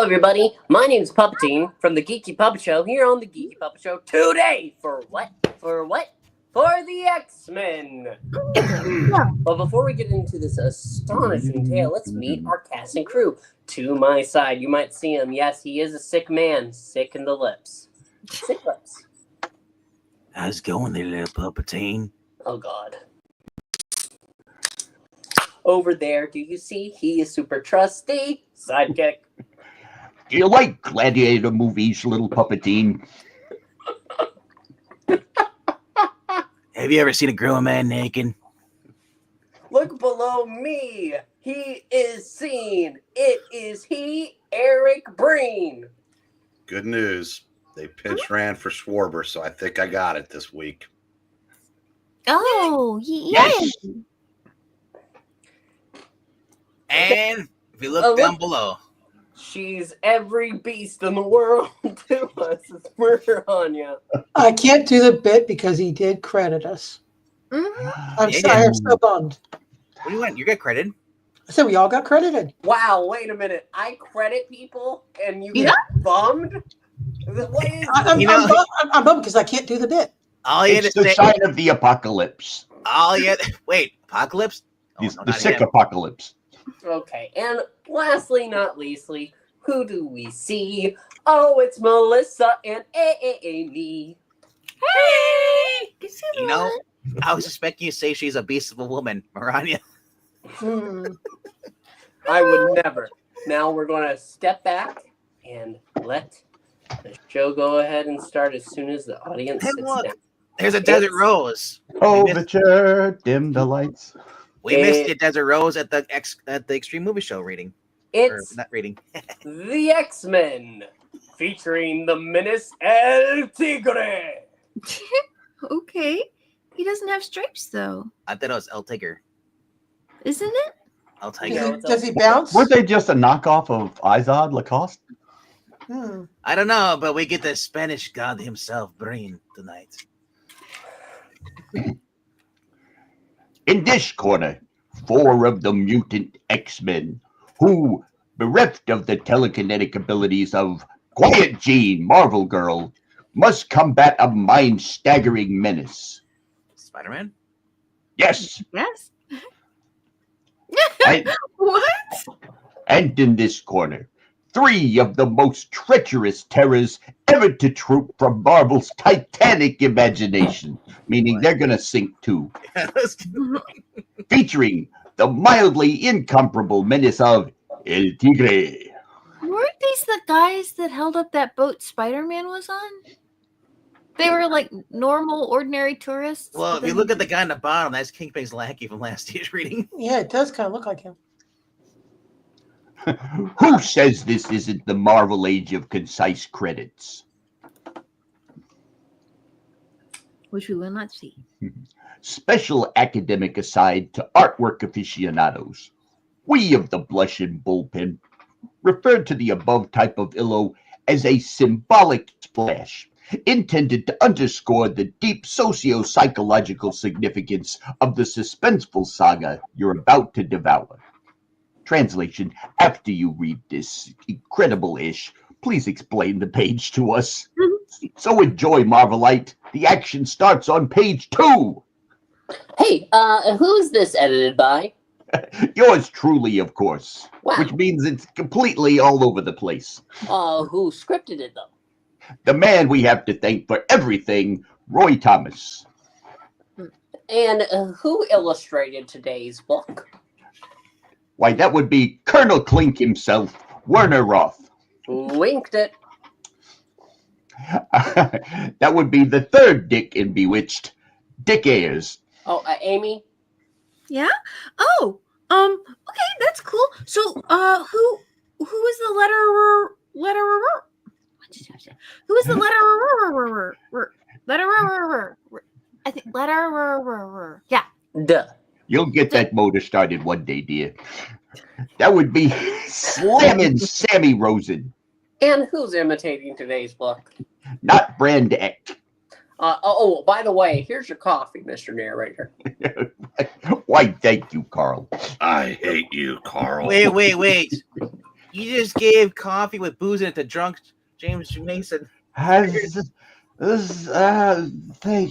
everybody, my name is Puppetine from the Geeky Puppet Show here on the Geeky Puppet Show today for what? For the X-Men! But before we get into this astonishing tale, let's meet our cast and crew. To my side, you might see him. Yes, he is a sick man, sick in the lips. Sick lips. How's it going there, little Puppetine? Oh, God. Over there, do you see? He is Super Trusty Sidekick. Do you like gladiator movies, little Puppetine? Have you ever seen a grown man naked? Look below me. He is seen. It is he, Eric Breen. Good news. They pinch ran for Schwarber, so I think I got it this week. Oh, yes. And if you look down below, she's every beast in the world to us. It's murder on you. I can't do the bit because he did credit us. I'm sorry, I'm so bummed. What do you want? You get credit. I said we all got credited. Wow, wait a minute. I credit people and you get bummed? What is I'm bummed because I can't do the bit. It's the sign of the apocalypse. Wait, apocalypse? Oh, the sick apocalypse. Okay, and lastly, not leastly, who do we see? Oh, it's Melissa and Amy. Hey! You know, I was expecting you to say she's a beast of a woman, Marania. I would never. Now we're going to step back and let the show go ahead and start as soon as the audience sits down. There's a Desert Rose. Oh, the chair, dim the lights. We missed the Desert Rose at the Extreme Movie Show reading. It's not reading. the X-Men, featuring the menace El Tigre. Okay. He doesn't have stripes, though. I thought it was El Tigre. Isn't it? El Tigre. Does he bounce? Were they just a knockoff of Izod Lacoste? I don't know, but we get the Spanish god himself, Brain, tonight. In this corner, 4 of the mutant X-Men, who, bereft of the telekinetic abilities of Quiet Jean, Marvel Girl, must combat a mind-staggering menace. Spider-Man? Yes. Yes. What? And in this corner, 3 of the most treacherous terrors ever to troop from Marvel's Titanic imagination, meaning they're going to sink too. Featuring the mildly incomparable menace of El Tigre. Weren't these the guys that held up that boat Spider-Man was on? They were like normal, ordinary tourists. Well, if you look at the guy on the bottom, that's Kingpin's lackey from last year's reading. Yeah, it does kind of look like him. Who says this isn't the Marvel age of concise credits? Which we will not see. Special academic aside to artwork aficionados, we of the Blush and Bullpen referred to the above type of illo as a symbolic splash, intended to underscore the deep socio-psychological significance of the suspenseful saga you're about to devour. Translation: after you read this incredible-ish, please explain the page to us. So enjoy, Marvelite. The action starts on page 2. Hey, who's this edited by? Yours truly, of course. Wow. Which means it's completely all over the place. Who scripted it, though? The man we have to thank for everything, Roy Thomas. And who illustrated today's book? Why, that would be Colonel Clink himself, Werner Roth. Winked it. That would be the third Dick in Bewitched, Dick Ayers. Oh, Amy? Yeah? Oh, okay, that's cool. So, who is the letterer? What did I say? Who is the letterer? I think letterer. Yeah. Duh. You'll get that motor started one day, dear. That would be Slammin' Sammy Rosen. And who's imitating today's book? Not Brand Eck. By the way, here's your coffee, Mr. Narrator. Why, thank you, Carl. I hate you, Carl. Wait. You just gave coffee with booze in it to drunk James Mason. Thank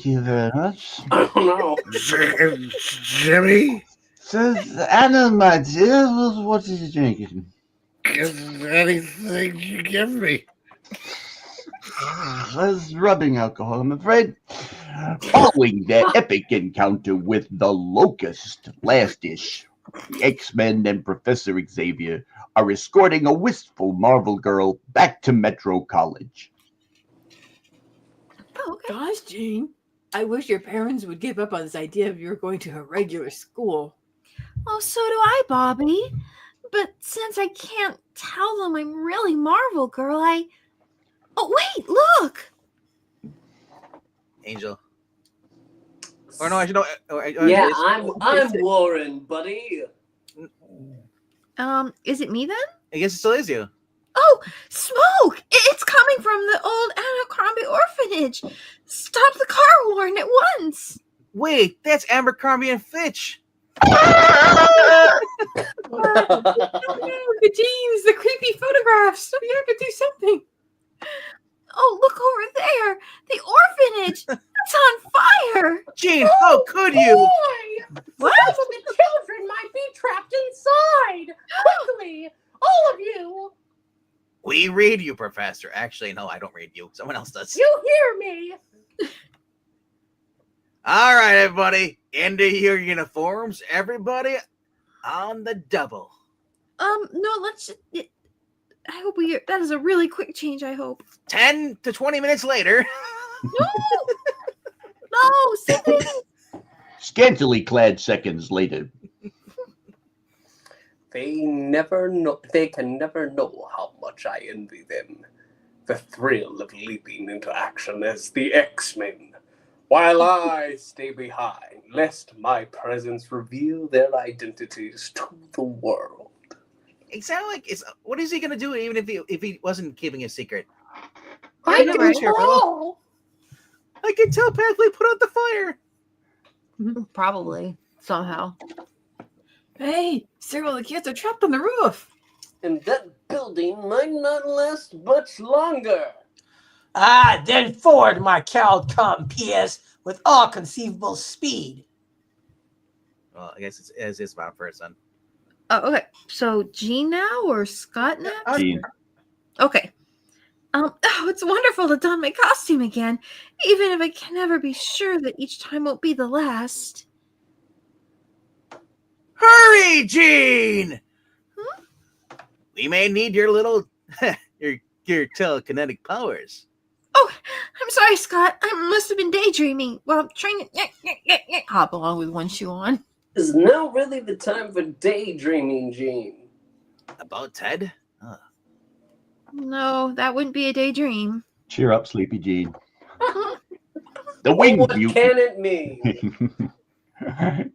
you very much. I don't know. Jimmy, Says Anna, my dear, what are you drinking? anything you give me. That's rubbing alcohol, I'm afraid. Following their epic encounter with the Locust last-ish, the X-Men and Professor Xavier are escorting a wistful Marvel girl back to Metro College. Oh, okay. Gosh, Jean, I wish your parents would give up on this idea of you're going to a regular school. Oh, so do I, Bobby. But since I can't tell them I'm really Marvel Girl, Oh, wait, look! Angel. Or no, I should know. Yeah, I'm Warren, buddy. Is it me then? I guess it still is you. Oh, smoke! It's coming from the old Abercrombie orphanage. Stop the car horn at once. Wait, that's Abercrombie and Fitch. The jeans, the creepy photographs. We have to do something. Oh, look over there. The orphanage. It's on fire. Jean, how could you? Boy, What? some of the children might be trapped inside. Quickly, all of you. We read you, Professor. Actually, no, I don't read you. Someone else does. You hear me? All right, everybody. Into your uniforms. Everybody on the double. No, let's just... I hope that is a really quick change, I hope. 10 to 20 minutes later. No, Sydney. Scantily clad seconds later. They can never know how much I envy them. The thrill of leaping into action as the X-Men, while I stay behind, lest my presence reveal their identities to the world. It sounded like what is he gonna do even if he wasn't keeping a secret? I know, can right? all. I can telepathically put out the fire. Probably. Somehow. Hey, several of the kids are trapped on the roof. And that building might not last much longer. Then forward my CalCom PS with all conceivable speed. Well, I guess it's about first then. Oh, okay. So Jean now or Scott now? Jean. Okay. It's wonderful to don my costume again, even if I can never be sure that each time won't be the last. Hurry, Jean! Huh? We may need your little your telekinetic powers. Oh, I'm sorry, Scott. I must have been daydreaming while trying to hop along with one shoe on. Is now really the time for daydreaming, Gene? About Ted? No, that wouldn't be a daydream. Cheer up, Sleepy Jean. The winged What mutant. can it mean?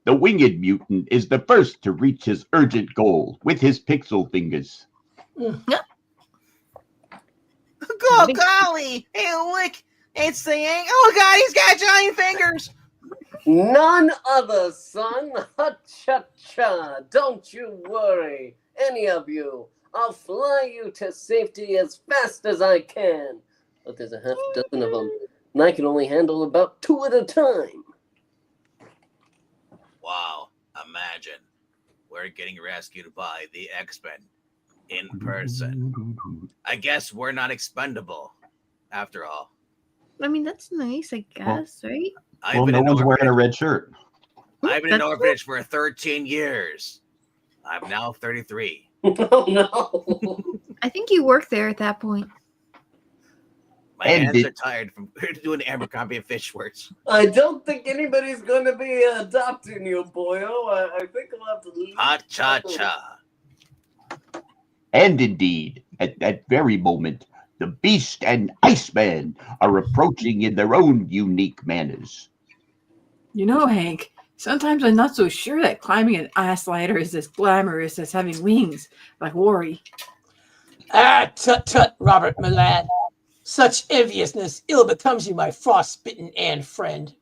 The winged mutant is the first to reach his urgent goal with his pixel fingers. Oh, golly! Hey, look! It's the oh god, he's got giant fingers! None other, son. Ha-cha-cha. Don't you worry, any of you. I'll fly you to safety as fast as I can. But there's a half dozen of them, and I can only handle about 2 at a time. Wow, imagine. We're getting rescued by the X-Men in person. I guess we're not expendable, after all. I mean, that's nice, I guess, right? Well, no one's wearing a red shirt. I've been in orphanage for 13 years. I'm now 33. Oh, no. I think you work there at that point. My And hands it- are tired from doing the Abercrombie and Fitch words. I don't think anybody's going to be adopting you, boyo. I think I'll have to leave. Ha-cha-cha. And indeed, at that very moment, the Beast and Iceman are approaching in their own unique manners. You know, Hank, sometimes I'm not so sure that climbing an ice ladder is as glamorous as having wings, like Worry. Tut, Robert, my lad. Such enviousness ill becomes you, my frost-bitten and friend.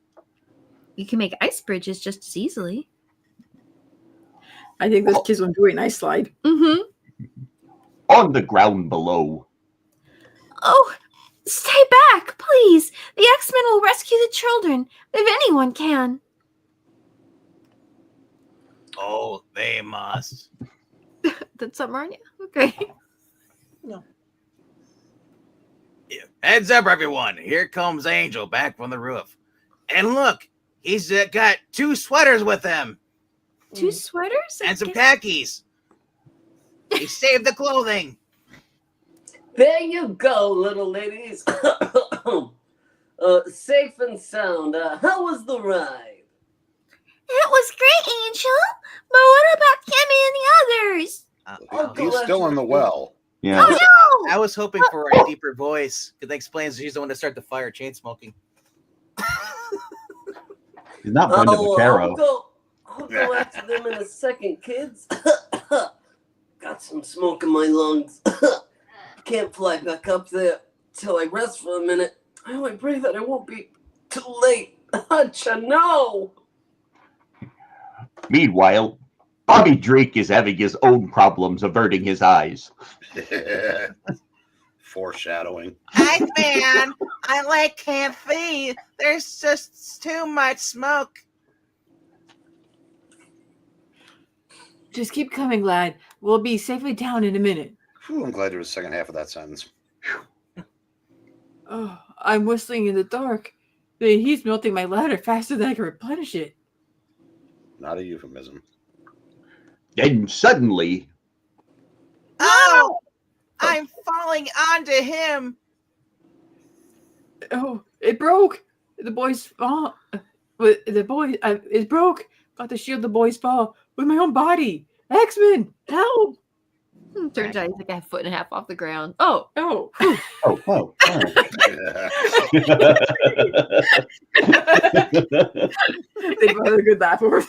You can make ice bridges just as easily. I think those kids will enjoy an ice slide. Mm-hmm. on the ground below. Oh, stay back, please. The X-Men will rescue the children, if anyone can. Oh, they must. Did something on you? Okay. No. Yeah. Heads up, everyone. Here comes Angel back from the roof. And look, he's got 2 sweaters with him. 2 sweaters? And some khakis. He saved the clothing. There you go, little ladies. Safe and sound. How was the ride? It was great, Angel. But what about Kimmy and the others? He's still in the well. Yeah. Oh, no! I was hoping for a deeper voice because that explains she's the one to start the fire chain smoking. He's not Brenda Vaccaro. I'll go after them in a second, kids. Got some smoke in my lungs. Can't fly back up there till I rest for a minute. I only pray that it won't be too late. No. Meanwhile, Bobby Drake is having his own problems averting his eyes. Foreshadowing. Iceman, I can't see. There's just too much smoke. Just keep coming, lad. We'll be safely down in a minute. Whew, I'm glad there was a second half of that sentence. Oh, I'm whistling in the dark. The heat's melting my ladder faster than I can replenish it. Not a euphemism. Then suddenly, Oh, I'm falling onto him. Oh, it broke. The boy's fall. The boy, it broke. Got to shield the boy's fall with my own body. X-Men, help! Turns out he's like a 1.5 off the ground. Oh. Oh. oh. They both had a good laugh over.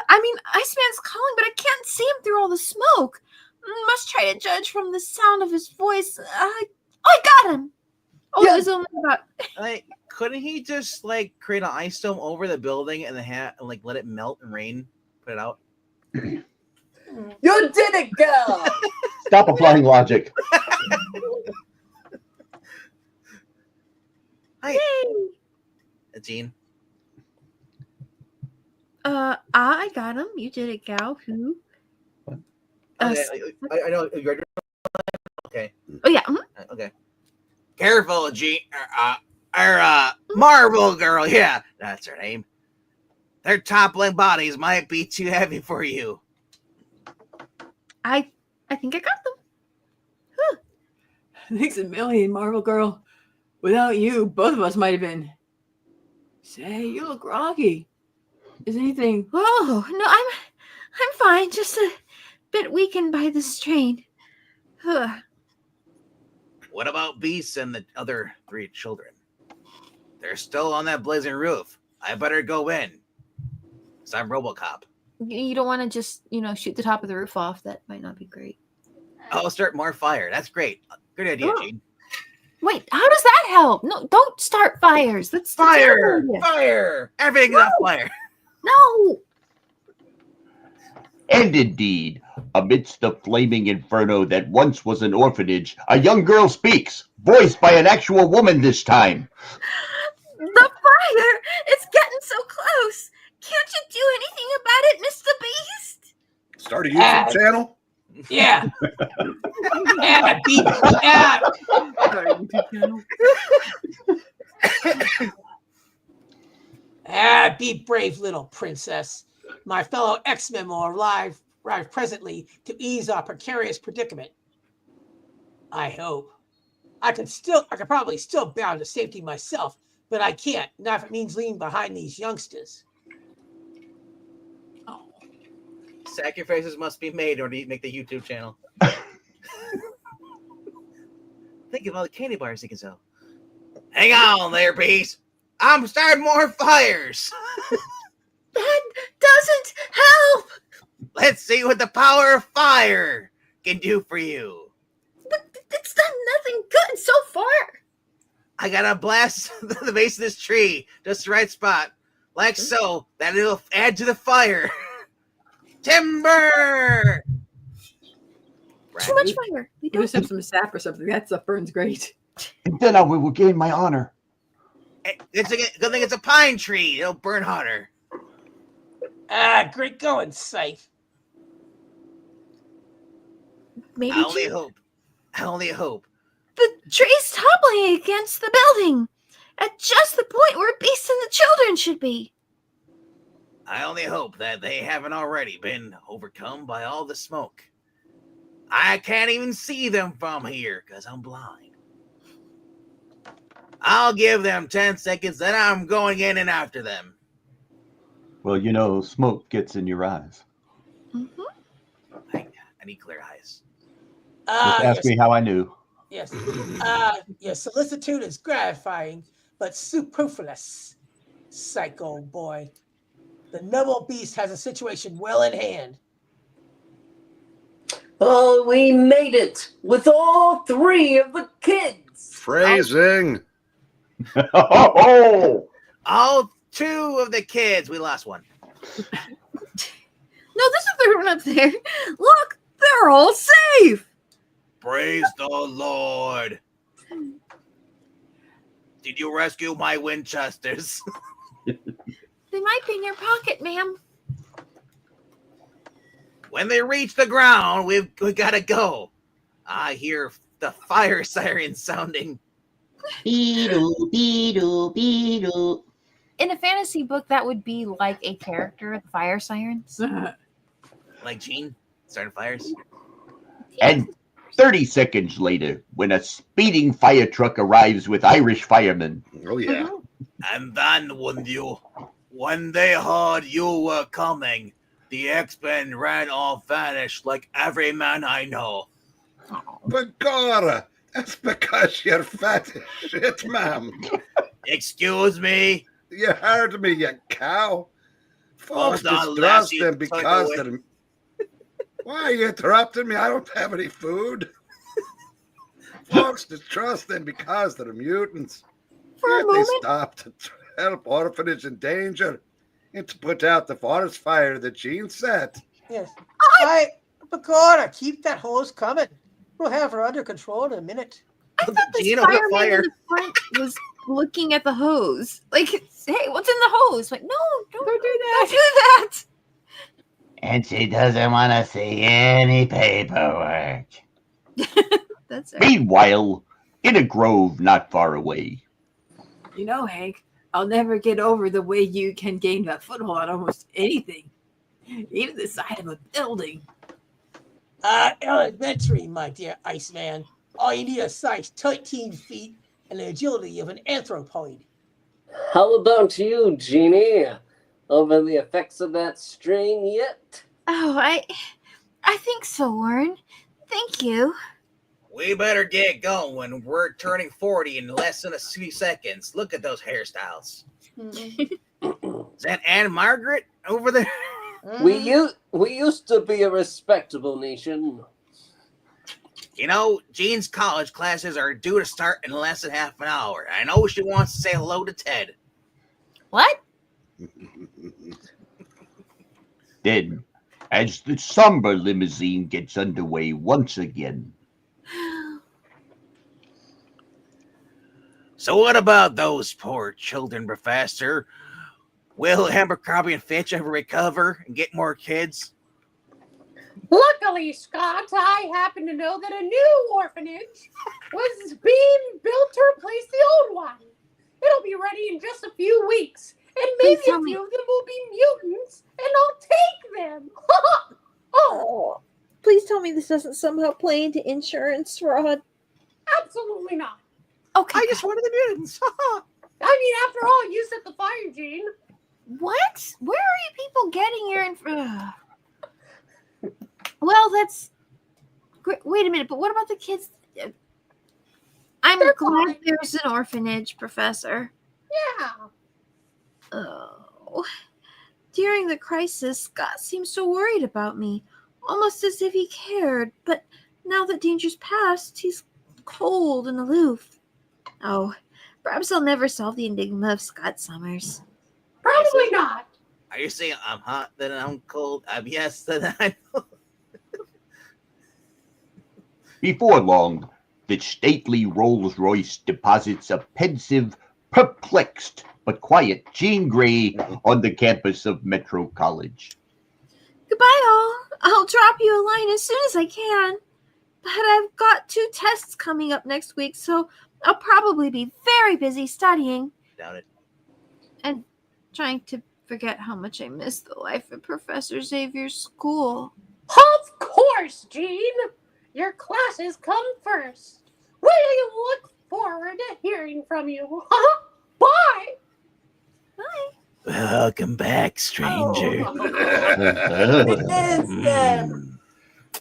I mean, Iceman's calling, but I can't see him through all the smoke. Must try to judge from the sound of his voice. I got him. Oh, Yeah. there's only about. Couldn't he just create an ice dome over the building and let it melt and rain? Put it out. You did it, girl. Stop applying logic. Hi, Jean. I got him. You did it, gal. Who? Okay, I know you're okay. Oh yeah. Okay. Careful, Jean. Marvel girl. Yeah, that's her name. Their toppling bodies might be too heavy for you. I think I got them. Thanks a million, Marvel girl. Without you, both of us might have been. Say, you look groggy. Is anything? Oh no, I'm fine. Just a bit weakened by the strain. What about Beast and the other 3 children? They're still on that blazing roof. I better go in. 'Cause I'm RoboCop. You don't want to just shoot the top of the roof off. That might not be great. I'll start more fire. That's great. Good idea, Gene. Wait, how does that help? No, don't start fires. That's Fire! Fire! Everything's on fire. No. And indeed, amidst the flaming inferno that once was an orphanage, a young girl speaks, voiced by an actual woman this time. The fire! It's getting so close. Can't you do anything about it, Mr. Beast? Start a YouTube channel? Yeah. Be brave, little princess. My fellow X-Men will arrive presently to ease our precarious predicament. I hope. I could probably still bound to safety myself, but I can't. Not if it means leaving behind these youngsters. Sacrifices must be made in order to make the YouTube channel. Think of all the candy bars you can sell. Hang on there, Beast. I'm starting more fires. That doesn't help. Let's see what the power of fire can do for you. But it's done nothing good so far. I gotta blast the base of this tree, just the right spot, like so, that it'll add to the fire. Timber! Too much fire. We We don't. just have some sap or something. That stuff burns great. And then I will gain my honor. It's a good thing it's a pine tree. It'll burn hotter. Great going, Scythe. Maybe I only hope. the tree's toppling against the building at just the point where beasts and the children should be. I only hope that they haven't already been overcome by all the smoke. I can't even see them from here because I'm blind. I'll give them 10 seconds, then I'm going in and after them. Well, you know, smoke gets in your eyes. Mm-hmm. I need clear eyes. Just ask me how I knew. Yes. Your solicitude is gratifying, but superfluous, psycho boy. The noble beast has a situation well in hand. Oh, we made it with all 3 of the kids. Phrasing. Oh! All 2 of the kids. We lost one. No, there's a third one up there. Look, they're all safe. Praise the Lord. Did you rescue my Winchesters? They might be in your pocket, ma'am. When they reach the ground, we gotta go. I hear the fire siren sounding. Beedoo, beedoo, beedoo. In a fantasy book, that would be like a character, the fire sirens. Like Gene, starting fires. And 30 seconds later, when a speeding fire truck arrives with Irish firemen. Oh, yeah. And then when they heard you were coming, the X-Men ran off vanished like every man I know. Begorra, that's because you're fat as shit, ma'am. Excuse me? You heard me, you cow. Folks Hold on, distrust lassie, them because take they're... Why are you interrupting me? I don't have any food. Folks distrust them because they're mutants. For a Yet they moment, stop to help orphanage in danger and to put out the forest fire that Gene set. Yes. Begorra, keep that hose coming. We'll have her under control in a minute. I thought this Gino, the fireman fire. in the front was looking at the hose. Like, hey, what's in the hose? Like, no, don't do that. Don't do that. And she doesn't want to see any paperwork. That's right. Meanwhile, in a grove not far away. You know, Hank, I'll never get over the way you can gain a foothold on almost anything, even the side of a building. Elementary, my dear Iceman. All you need is size 13 feet and the agility of an anthropoid. How about you, Jeannie? Over the effects of that strain yet? Oh, I think so, Warren. Thank you. We better get going. We're turning 40 in less than a few seconds. Look at those hairstyles. Is that Anne Margaret over there? We used to be a respectable nation. You know, Jean's college classes are due to start in less than half an hour. I know she wants to say hello to Ted. What? Then, as the somber limousine gets underway once again. So what about those poor children, Professor? Will Abercrombie and Fitch ever recover and get more kids? Luckily, Scott, I happen to know that a new orphanage was being built to replace the old one. It'll be ready in just a few weeks, and maybe Please tell a me- few of them will be mutants, and I'll take them. Oh, Please tell me this doesn't somehow play into insurance fraud. absolutely not. Okay. I just wanted the mutants. I mean, after all, you set the fire, Gene. What? Where are you people getting your Well, that's great. Wait a minute, but what about the kids? I'm They're glad fine. there's an orphanage, Professor. Yeah. Oh. During the crisis, Scott seemed so worried about me, almost as if he cared. But now that danger's passed, he's cold and aloof. Oh, perhaps I'll never solve the enigma of Scott Summers. Probably not. Are you saying I'm hot, then I'm cold? I'm yes, then I know. Before long, the stately Rolls-Royce deposits a pensive, perplexed, but quiet Jean Grey on the campus of Metro College. Goodbye, all. I'll drop you a line as soon as I can. But I've got 2 tests coming up next week, so I'll probably be very busy studying. Doubt it. And trying to forget how much I miss the life at Professor Xavier's school. Of course, Jean. Your classes come first. We look forward to hearing from you. Bye. Bye. Welcome back, stranger.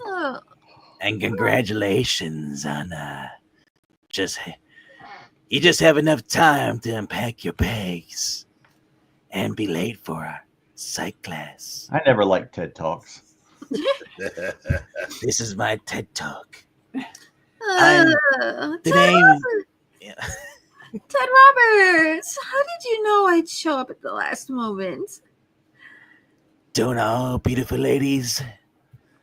Oh. And congratulations on you just have enough time to unpack your bags and be late for our psych class. I never liked TED Talks. This is my TED Talk. Ted Today, Ted Roberts, how did you know I'd show up at the last moment? don't all beautiful ladies,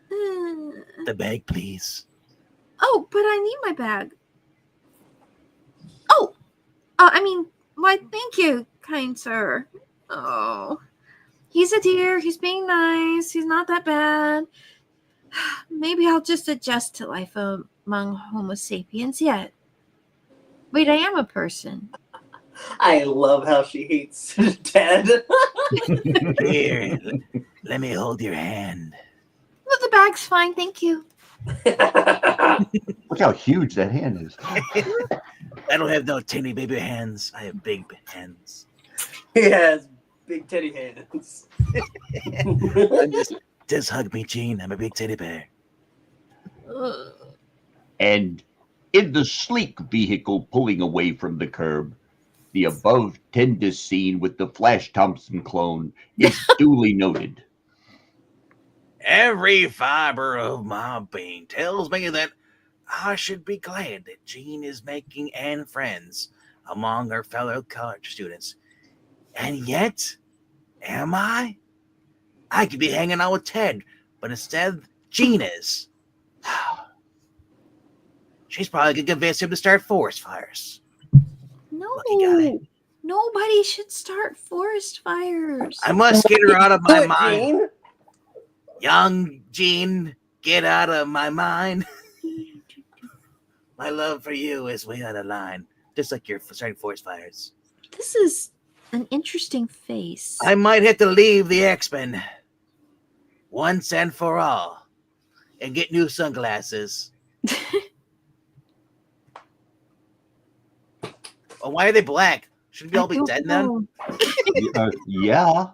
the bag, please. Oh, but I need my bag. Why, thank you, kind sir. Oh, he's a dear. He's being nice. He's not that bad. Maybe I'll just adjust to life among Homo sapiens yet. Wait, I am a person. I love how she hates Ted. Here, let me hold your hand. Well, the bag's fine, thank you. Look how huge that hand is. I don't have no teeny baby hands. I have big hands. He has big teddy hands. Just hug me, Gene. I'm a big teddy bear. And in the sleek vehicle pulling away from the curb, the above tender scene with the Flash Thompson clone is duly noted. Every fiber of my being tells me that I should be glad that Jean is making Anne friends among her fellow college students. And yet, am I? I could be hanging out with Ted, but instead, Jean is. She's probably going to convince him to start forest fires. Lucky guy. No, nobody should start forest fires. I must get her out of my Good, mind. Jean. Young Jean, get out of my mind. My love for you is way out of line, just like you're starting forest fires. This is an interesting face. I might have to leave the X-Men once and for all and get new sunglasses. Oh, why are they black? Shouldn't we all be dead then? Yeah.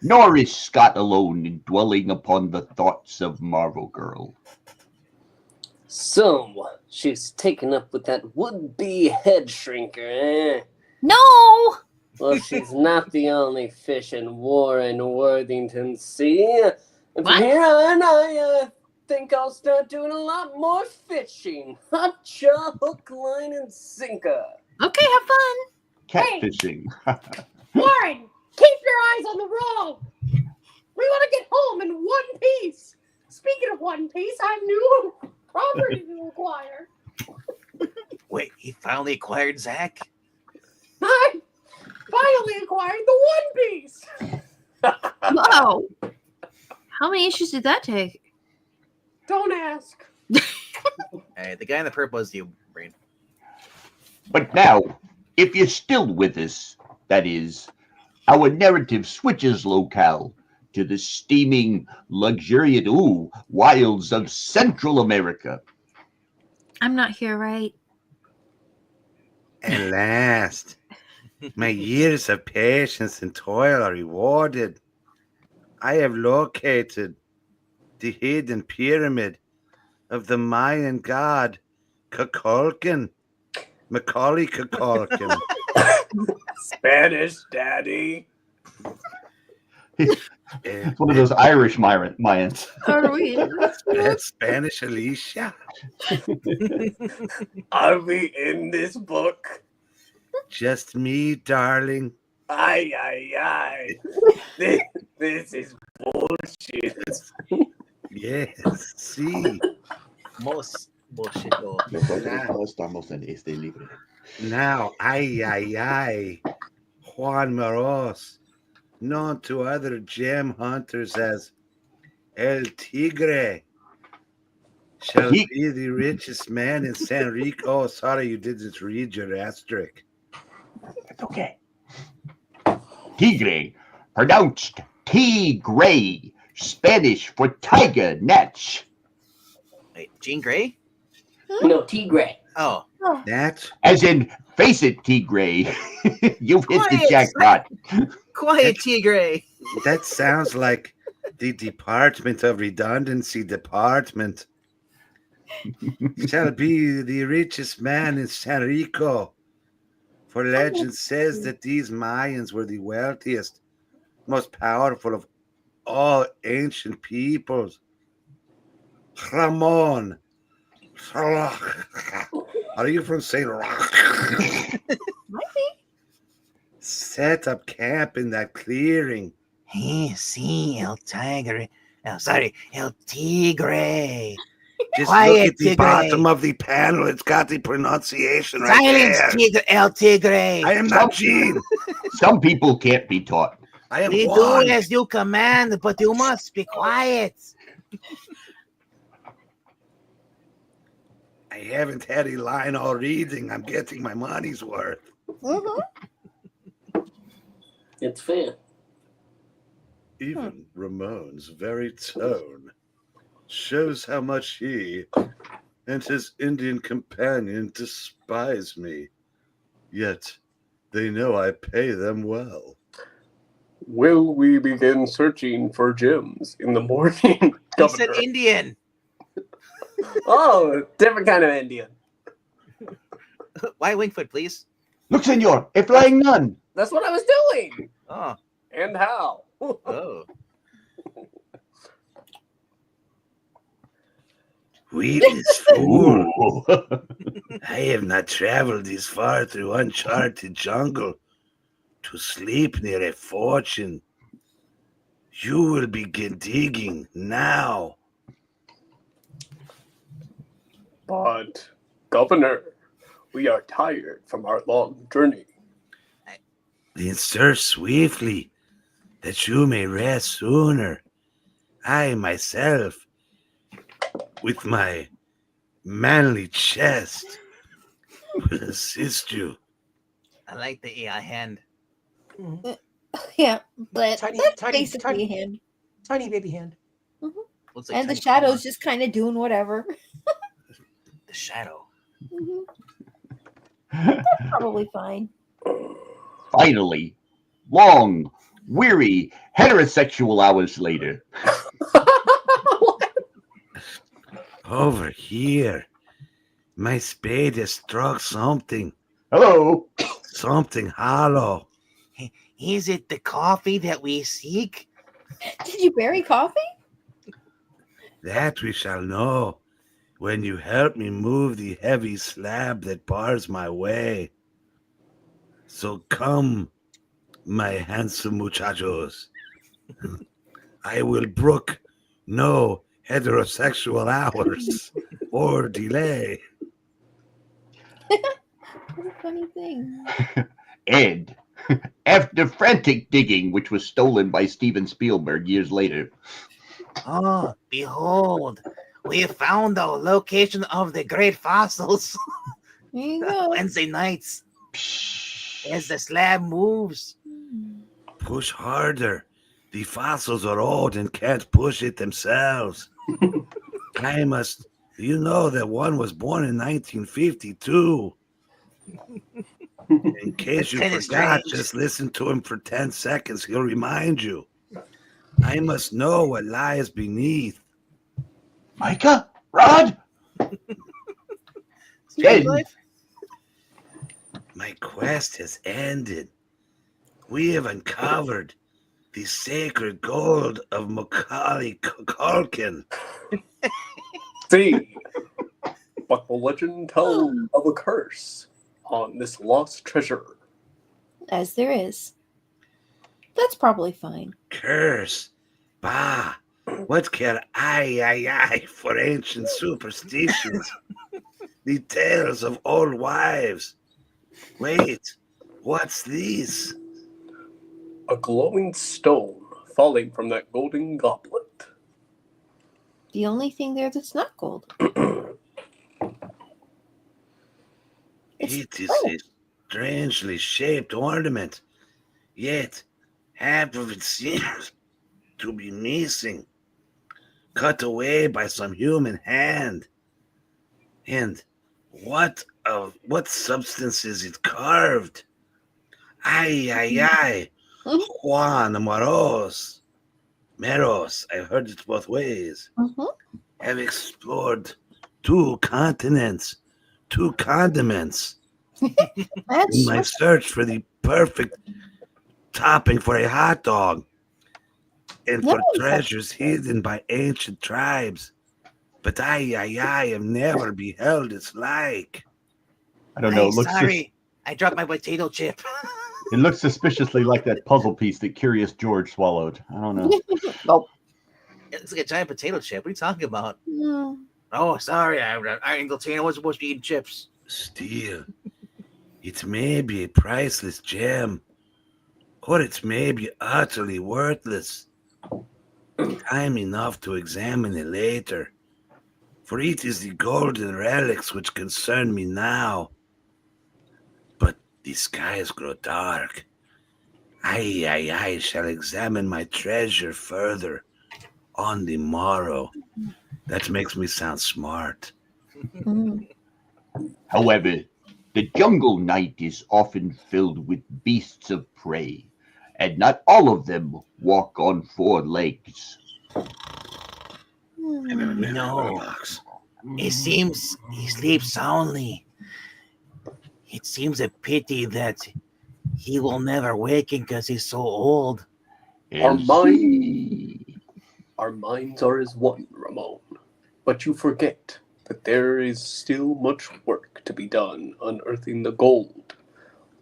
Nor is Scott alone in dwelling upon the thoughts of Marvel Girl. So, she's taken up with that would-be head shrinker, eh? No! Well, she's not the only fish in Warren Worthington Sea. And from here on, I think I'll start doing a lot more fishing. Hotcha, hook, line, and sinker. Okay, have fun. Catfishing. Warren, keep your eyes on the road. We want to get home in one piece. Speaking of one piece, I have new property to acquire. Wait, he finally acquired Zach? I finally acquired the One Piece. Whoa. How many issues did that take? Don't ask. Hey, the guy in the purple is you, Brain. But now, if you're still with us, that is, our narrative switches locale to the steaming, luxuriant wilds of Central America. I'm not here, right? At last, my years of patience and toil are rewarded. I have located the hidden pyramid of the Mayan god Kukulkan. Macaulay Kukulkan. Spanish, Daddy. It's one of those Irish Mayans. Are we? Spanish Alicia. Are we in this book? Just me, darling. Aye. This is bullshit. Yes, see. Most bullshit. Oh. Nosotros no estamos en este libre. Now, ay, Juan Moros, known to other gem hunters as El Tigre, shall He- be the richest man in San Rico. Oh, sorry, you didn't read your asterisk. It's okay. Tigre, pronounced Tigre, Spanish for tiger, Natch. Wait, Jean Grey? No, Tigre. Oh, That As in, face it, Tigre. You've hit the Quiet, jackpot. quiet, Tigre. that sounds like the Department of Redundancy Department. Shall be the richest man in San Rico. For legend says that these Mayans were the wealthiest, most powerful of all ancient peoples. Ramon. Are you from St. Roch? Set up camp in that clearing. Hey, see, El Tigre. Oh, sorry, El Tigre. Just Quiet, look at the Tigre. bottom of the panel. It's got the pronunciation right Silence, there. Tigre, El Tigre. I am not Gene. Some people can't be taught. I am We Juan. do as you command, but you must be quiet. I haven't had a line all reading. I'm getting my money's worth. It's fair. Even Ramon's very tone shows how much he and his Indian companion despise me. Yet they know I pay them well. Will we begin searching for gems in the morning, He Governor? said Indian. Oh, different kind of Indian. Why Wingfoot, please? Look, senor, a flying nun. That's what I was doing. Oh, And how? oh. Weedless fool. Ooh. I have not traveled this far through uncharted jungle to sleep near a fortune. You will begin digging now. But, Governor, we are tired from our long journey. Then search swiftly, that you may rest sooner. I myself, with my manly chest, will assist you. I like the AI hand. Yeah, but Tiny- that's tiny- basically tiny- him. Tiny baby hand. Looks like And the Tiny shadow's Todd. just kind of doing whatever. The shadow. Probably fine. Finally, long, weary, heterosexual hours later. Over here. My spade has struck something. Hello. Something hollow. Is it the coffee that we seek? Did you bury coffee? That we shall know when you help me move the heavy slab that bars my way. So come, my handsome muchachos. I will brook no heterosexual hours or delay. What a funny thing. And after frantic digging, which was stolen by Steven Spielberg years later, Oh, behold, we found the location of the great fossils. There you go. Wednesday nights, as the slab moves. Push harder. The fossils are old and can't push it themselves. I must. You know that one was born in 1952. In case That's you kinda forgot, strange. just listen to him for 10 seconds. He'll remind you. I must know what lies beneath. Micah, Rod, Strange Ken. life? My quest has ended. We have uncovered the sacred gold of Macaulay Culkin. See, but the legend tells of a curse on this lost treasure. As there is. That's probably fine. Curse. Bah, what care Aye, for ancient superstitions. The tales of old wives. Wait, what's this? A glowing stone falling from that golden goblet. The only thing there that's not gold. It is a strangely shaped ornament, yet half of it seems to be missing, cut away by some human hand. And what substance is it carved? Aye. Juan Moros. Meros, I've heard it both ways. Have explored 2 continents, 2 condiments. In my search for the perfect topping for a hot dog and for treasures hidden by ancient tribes. But I have never beheld its like. I don't know. Sorry, I dropped my potato chip. It looks suspiciously like that puzzle piece that Curious George swallowed. I don't know. Nope. It's like a giant potato chip. What are you talking about? No. Oh, sorry, I wasn't supposed to be eating chips. Still, it may be a priceless gem, or it may be utterly worthless. Time enough to examine it later, for it is the golden relics which concern me now. But the skies grow dark. I shall examine my treasure further on the morrow. That makes me sound smart. However, the jungle night is often filled with beasts of prey, and not all of them walk on 4 legs. No, it seems he sleeps soundly. It seems a pity that he will never waken because he's so old. Our minds are as one, Ramon. But you forget that there is still much work to be done unearthing the gold.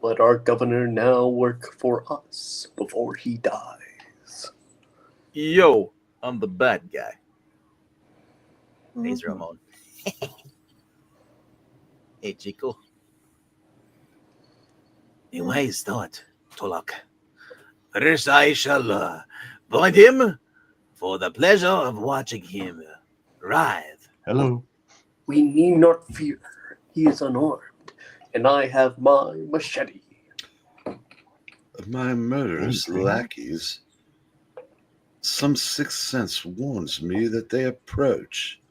Let our governor now work for us before he dies. Yo, I'm the bad guy. Thanks, Ramon. Hey, Chico. A wise thought, Tolok. First I shall bind him for the pleasure of watching him writhe. Hello. We need not fear. He is unarmed, and I have my machete. My murderous lackeys. Some sixth sense warns me that they approach.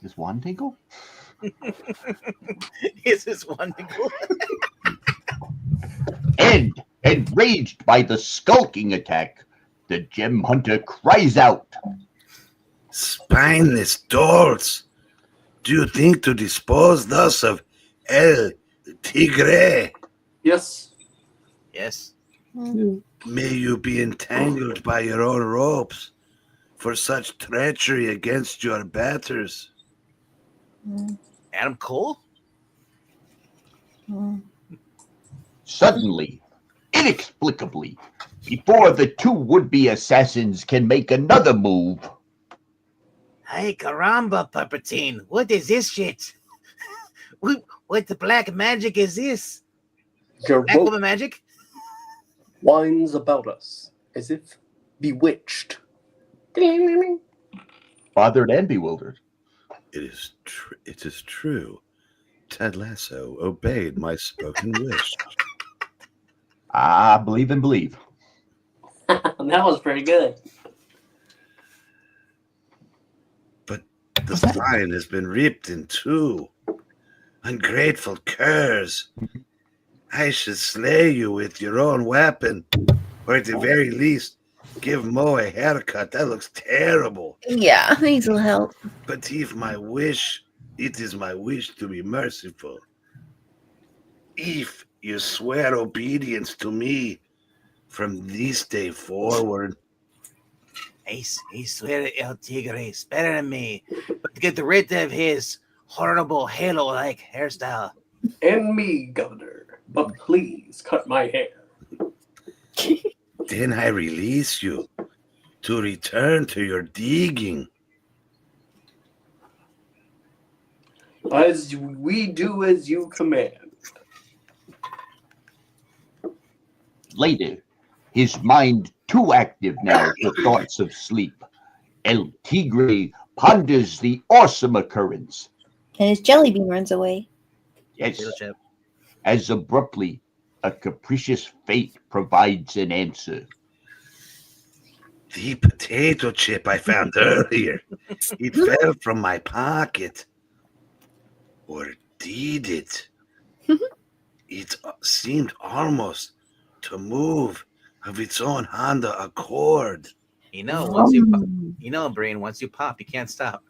Is one tinkle? Is this one tinkle? And enraged by the skulking attack, the gem hunter cries out. Spineless dolts! Do you think to dispose thus of El Tigre? Yes. Yes. May you be entangled by your own ropes for such treachery against your betters. Adam Cole? Suddenly, inexplicably, before the 2 would-be assassins can make another move. Hey, caramba, Puppertine. What is this shit? What the black magic is this? Your Black rope woman magic? winds about us as if bewitched. Bothered and bewildered. It is true. Ted Lasso obeyed my spoken wish. Ah, believe and believe. That was pretty good. But the vine has been ripped in 2. Ungrateful curs. I should slay you with your own weapon, or at the very least, give Mo a haircut. That looks terrible. Yeah, these will help. But if it is my wish to be merciful. If you swear obedience to me from this day forward. I swear El Tigre is better than me, but to get rid of his horrible halo-like hairstyle. And me, Governor. But please cut my hair. Then I release you. to return to your digging. As we do as you command. Later, his mind too active now for thoughts of sleep, El Tigre ponders the awesome occurrence. And his jelly bean runs away. Yes, Potato chip. as abruptly, a capricious fate provides an answer. The potato chip I found earlier. It fell from my pocket. Or did it? It seemed almost to move of its own Honda Accord. Brain, once you pop, you can't stop.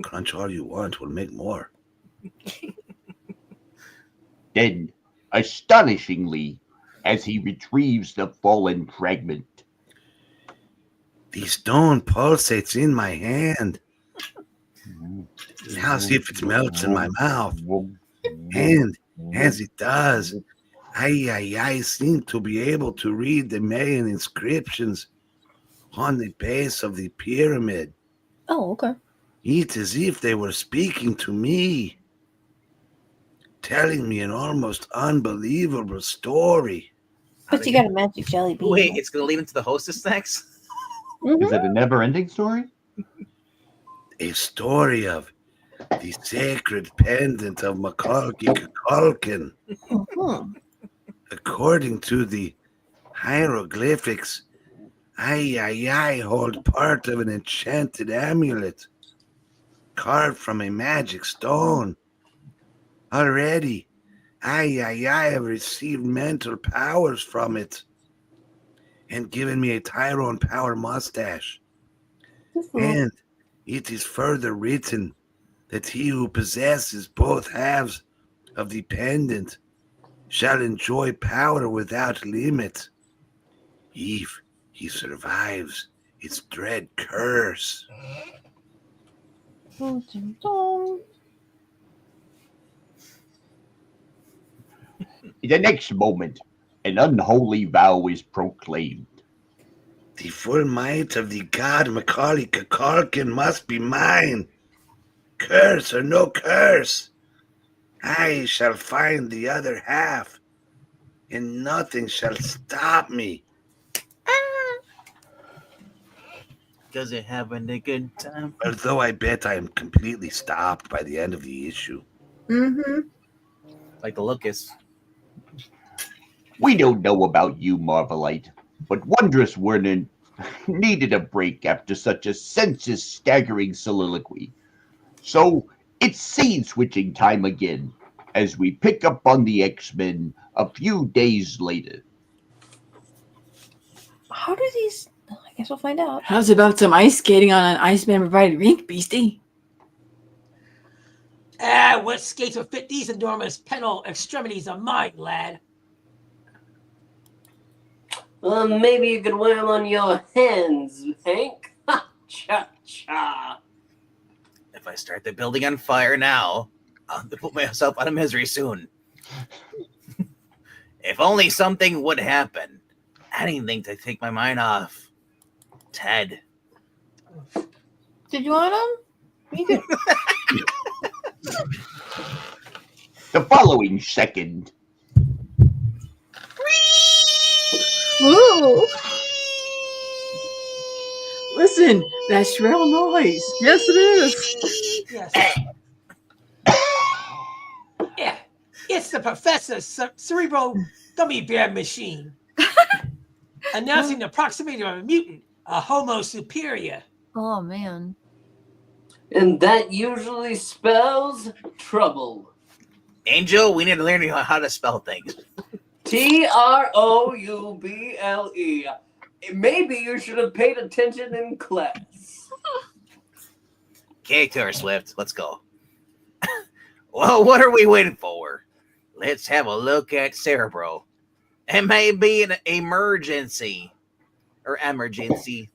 Crunch all you want, we'll make more. Then, astonishingly, as he retrieves the fallen fragment, The stone pulsates in my hand. Now see if it melts in my mouth. And as it does, I seem to be able to read the Mayan inscriptions on the base of the pyramid. Oh, okay. It's as if they were speaking to me, telling me an almost unbelievable story. But you got a magic jelly bean. Wait, it's going to lead into the hostess next? is it a never-ending story? A story of the sacred pendant of Macaulay Culkin. According to the hieroglyphics, I hold part of an enchanted amulet carved from a magic stone. Already, I have received mental powers from it and given me a Tyrone power mustache. And it is further written that he who possesses both halves of the pendant shall enjoy power without limit if he survives its dread curse. In the next moment, an unholy vow is proclaimed. The full might of the god Macaulay Culkin must be mine. Curse or no curse, I shall find the other half, and nothing shall stop me. Because you're having a good time. Although I bet I am completely stopped by the end of the issue. Like the locusts. We don't know about you, Marvelite, but Wondrous Werner needed a break after such a senses-staggering soliloquy. So it's scene-switching time again, as we pick up on the X-Men a few days later. How do these... I guess we'll find out. How's about some ice skating on an Iceman-provided rink, Beastie? What skates will fit these enormous penal extremities of mine, lad? Maybe you could wear them on your hands, Hank. Ha! Cha-cha. If I start the building on fire now, I'll put myself out of misery soon. If only something would happen. Anything to take my mind off. Ted. Did you want them? You could... The following second, Ooh. Listen, that shrill noise. Yes, it is. Yes. Yeah, it's the Professor's cerebral gummy bear machine. Announcing the proximity of a mutant, a Homo superior. Oh, man. And that usually spells trouble. Angel, we need to learn how to spell things. Trouble. Maybe you should have paid attention in class. Okay, Taylor Swift, let's go. Well, what are we waiting for? Let's have a look at Cerebro. It may be an emergency. Or emergency.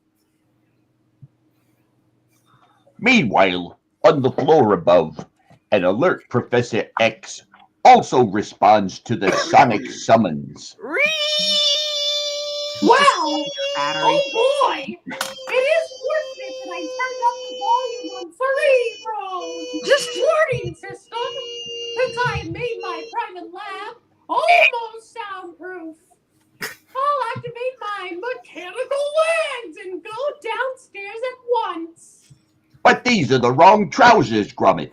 meanwhile, on the floor above, an alert Professor X also responds to the sonic summons. Well, battery. Oh boy! It is fortunate that I turned up the volume on Cerebro's warning system, since I made my private lab almost soundproof. I'll activate my mechanical legs and go downstairs at once. But these are the wrong trousers, Gromit.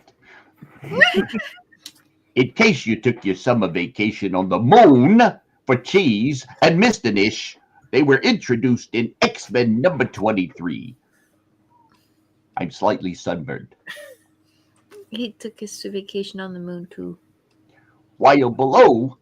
In case you took your summer vacation on the moon for cheese and missed an ish, they were introduced in X-Men number 23. I'm slightly sunburned. He took his vacation on the moon too. While below,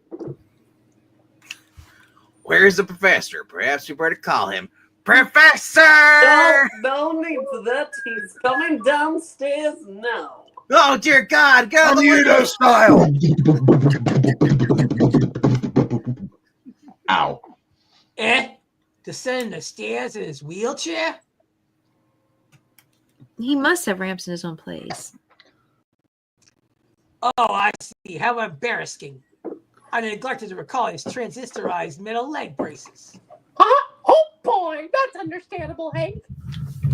Where's the professor? Perhaps we better call him Professor! No need for that. He's coming downstairs now. Oh, dear God. Go the Bermuda window. style. ow. Descending the stairs in his wheelchair? He must have ramps in his own place. Oh, I see. How embarrassing. I neglected to recall his transistorized metal leg braces. Huh? Oh boy, that's understandable, Hank.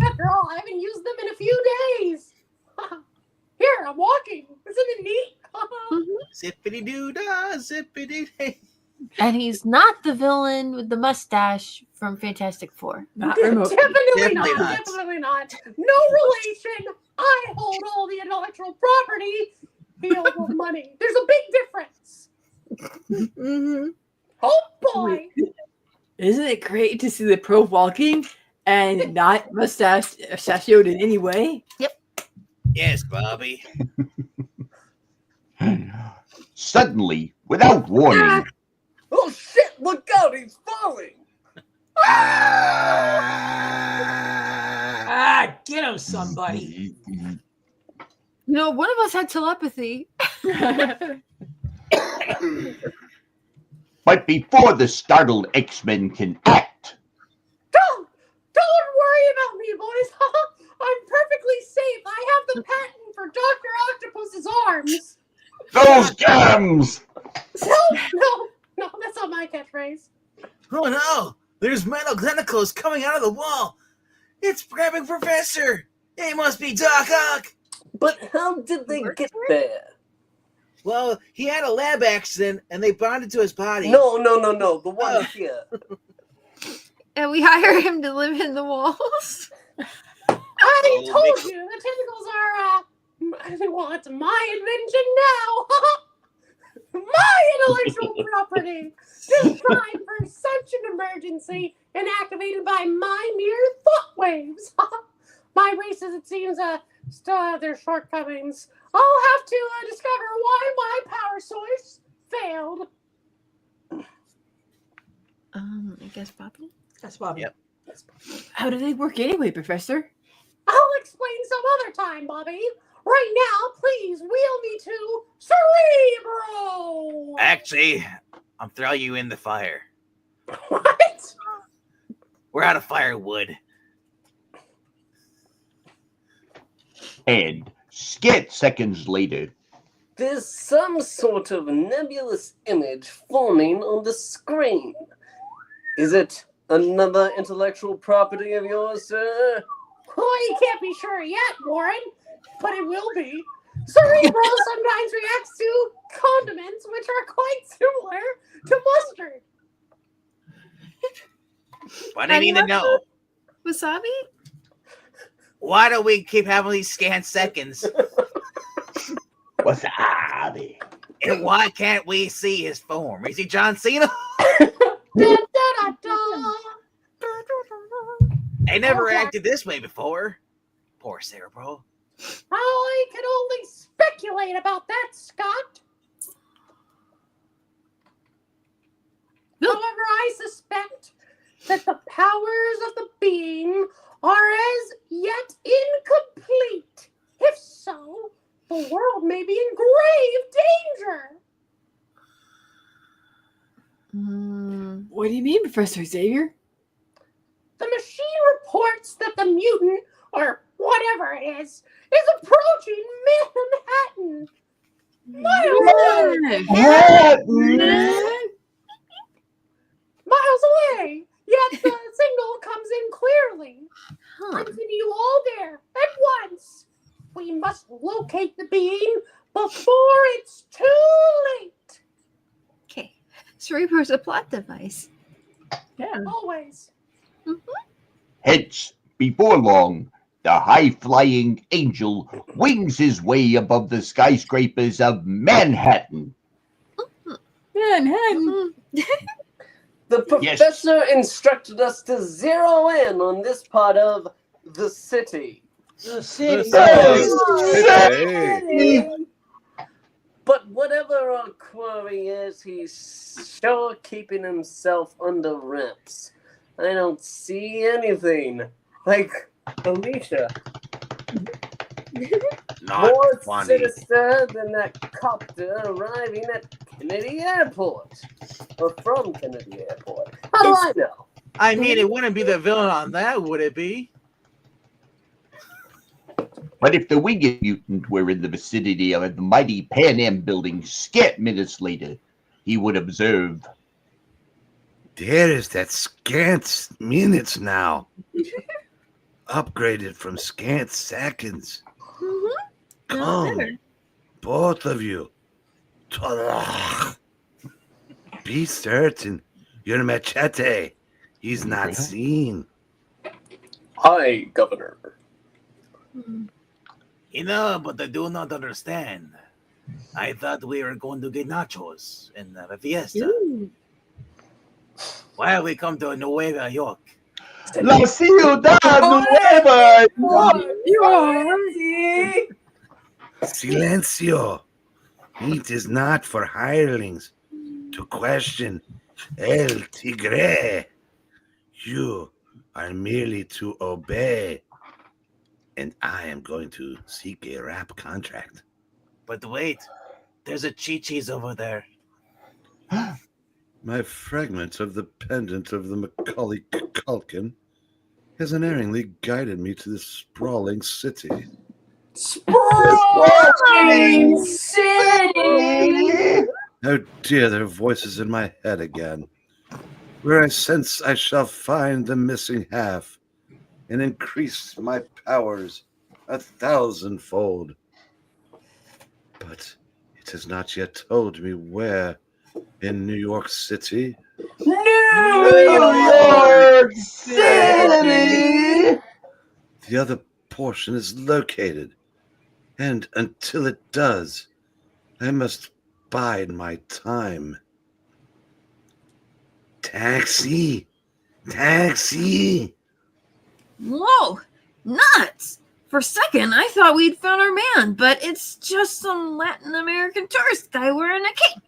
After all, I haven't used them in a few days. Here, I'm walking. Isn't it neat? Zippity-doo-dah, zippity-day. And he's not the villain with the mustache from Fantastic Four. Not remote. Definitely Definitely not. not. Definitely not. No relation. I hold all the intellectual property. He holds the money. There's a big difference. Mm-hmm. Oh boy. Isn't it great to see the pro walking and not mustachioed in any way? Yes, Bobby. Suddenly, without warning, Oh shit! Look out! He's falling. Ah, get him, somebody. You know, one of us had telepathy. but before the startled X-Men can act, Don't worry about me, boys. I'm perfectly safe. I have the patent for Dr. Octopus's arms. those gams! No, that's not my catchphrase. Oh, no. There's metal tentacles coming out of the wall. It's grabbing Professor. It must be Doc Ock. But how did they get there? Well, he had a lab accident, and they bonded to his body. No. The one here. And we hire him to live in the walls. I told you the tentacles are well, it's my invention now. My intellectual property, designed for such an emergency and activated by my mere thought waves. My races, it seems, still have their shortcomings. I'll have to discover why my power source failed. I guess Bobby. That's Bobby. Yep. How do they work anyway, Professor? I'll explain some other time, Bobby. Right now, please wheel me to Cerebro. Actually, I'm throwing you in the fire. What? We're out of firewood. And scant seconds later, There's some sort of nebulous image forming on the screen. Is it another intellectual property of yours, sir? Well, you can't be sure yet, Warren, but it will be. Cerebro sometimes reacts to condiments, which are quite similar to mustard. What do you need to know? Wasabi? Why do we keep having these scant seconds? wasabi. And why can't we see his form? Is he John Cena? They never acted this way before. Poor Cerebro. I can only speculate about that, Scott. However, I suspect that the powers of the being are as yet incomplete. If so, the world may be in grave danger. What do you mean, Professor Xavier? The machine reports that the mutant, or whatever it is approaching Manhattan. Miles away. Yet the signal comes in clearly. Huh. I'm sending you all there at once. We must locate the being before it's too late. Okay. Cerebro's a plot device. Yeah. Always. Hence, before long, the high-flying angel wings his way above the skyscrapers of Manhattan. Manhattan. The professor instructed us to zero in on this part of the city. The city. Hey. But whatever our query is, he's sure keeping himself under wraps. I don't see anything. Like Alicia. Not More funny. sinister than that copter arriving at Kennedy Airport. Or from Kennedy Airport. How do I know? I mean, it wouldn't be the villain on that, would it be? But if the winged mutant were in the vicinity of the mighty Pan Am building scant minutes later, he would observe. There is that scant minutes now. Upgraded from scant seconds. Come, better. both of you. Be certain your machete is not seen. Aye, Governor. You know, but I do not understand. I thought we were going to get nachos and a fiesta. Ooh. Why we come to Nueva York? La ciudad nueva! Silencio. It is not for hirelings to question El Tigre. You are merely to obey. And I am going to seek a rap contract. But wait, there's a Chi-Chi's over there. My fragment of the pendant of the Macaulay Culkin has unerringly guided me to this sprawling city. Sprawling city! Oh dear, there are voices in my head again, where I sense I shall find the missing half and increase my powers 1,000-fold. But it has not yet told me where in New York City. New York City! The other portion is located, and until it does, I must bide my time. Taxi! Taxi! Whoa, nuts! For a second, I thought we'd found our man, but it's just some Latin American tourist guy wearing a cape.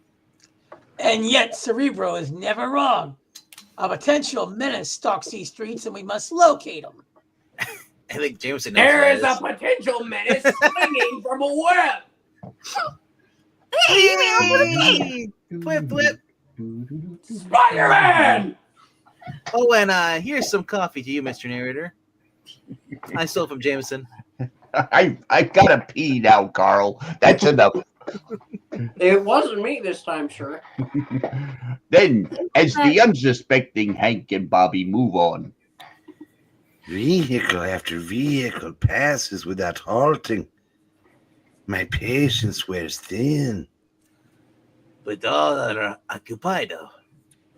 And yet, Cerebro is never wrong. A potential menace stalks these streets, and we must locate him. I think Jameson. There is a potential menace swinging from a web. Hey, man, what a cape! Flip, flip. Spider-Man! Oh, and here's some coffee to you, Mr. Narrator. I stole from Jameson. I've got to pee now, Carl. That's enough. It wasn't me this time, sir. Then, as the unsuspecting Hank and Bobby move on, Vehicle after vehicle passes without halting. My patience wears thin. But all are occupied.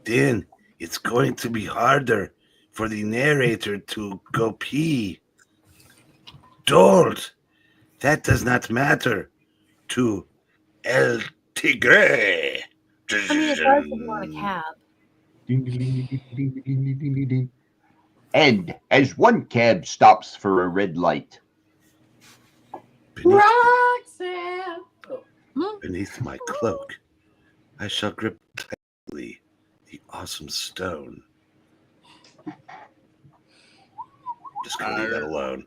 Then it's going to be harder for the narrator to go pee. Don't. That does not matter to El Tigre. I mean, it does if you want a cab. and as one cab stops for a red light, Roxanne! beneath my cloak, I shall grip tightly the awesome stone. Just gonna leave that alone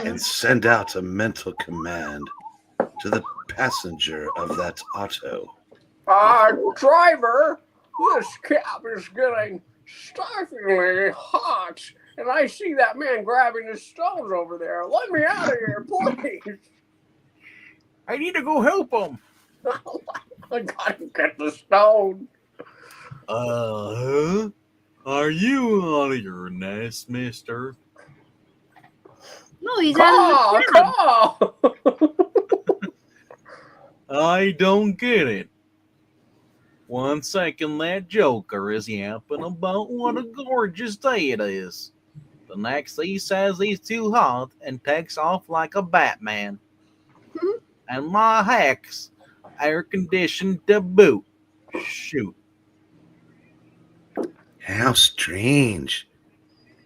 and send out a mental command to the passenger of that auto. Driver, this cab is getting stiflingly hot, and I see that man grabbing his stones over there. Let me out of here, please. I need to go help him. I gotta get the stone. Are you out of your nest, mister? No, he's out of his bed. Caw! I don't get it. One second that joker is yapping about what a gorgeous day it is. The next he says he's too hot and takes off like a Batman. And my heck's air conditioned to boot. Shoot. How strange.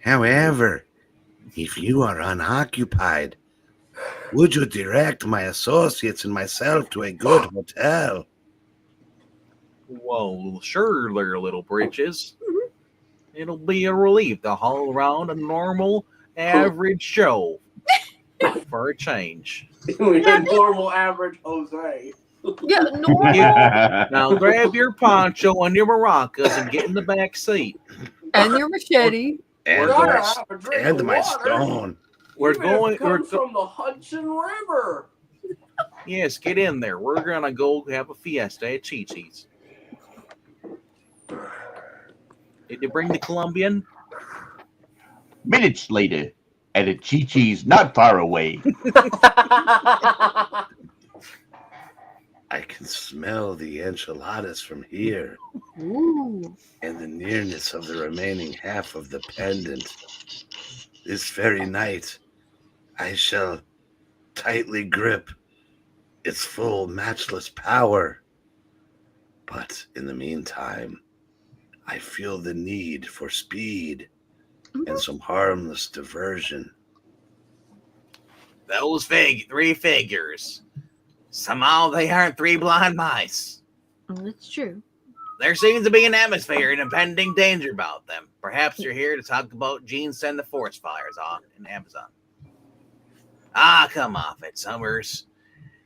However, if you are unoccupied, would you direct my associates and myself to a good hotel? Well, sure, there, little britches. It'll be a relief to haul around a normal, average show for a change. A normal average Jose. Yeah, normal. Now grab your poncho and your maracas and get in the back seat. And your machete. And We're gonna my, have a drink and of my water. stone. We're Even if it going. comes from the Hudson River. Yes, get in there. We're gonna go have a fiesta at Chi-Chi's. Did you bring the Colombian? Minutes later, at a Chi-Chi's not far away. I can smell the enchiladas from here, Ooh. and the nearness of the remaining half of the pendant. This very night, I shall tightly grip its full matchless power. But in the meantime, I feel the need for speed and some harmless diversion. Those three figures. Somehow they aren't three blind mice. Oh, that's true. There seems to be an atmosphere and impending danger about them. Perhaps you're here to talk about Gene send the forest fires on in Amazon. Ah, come off it, Summers.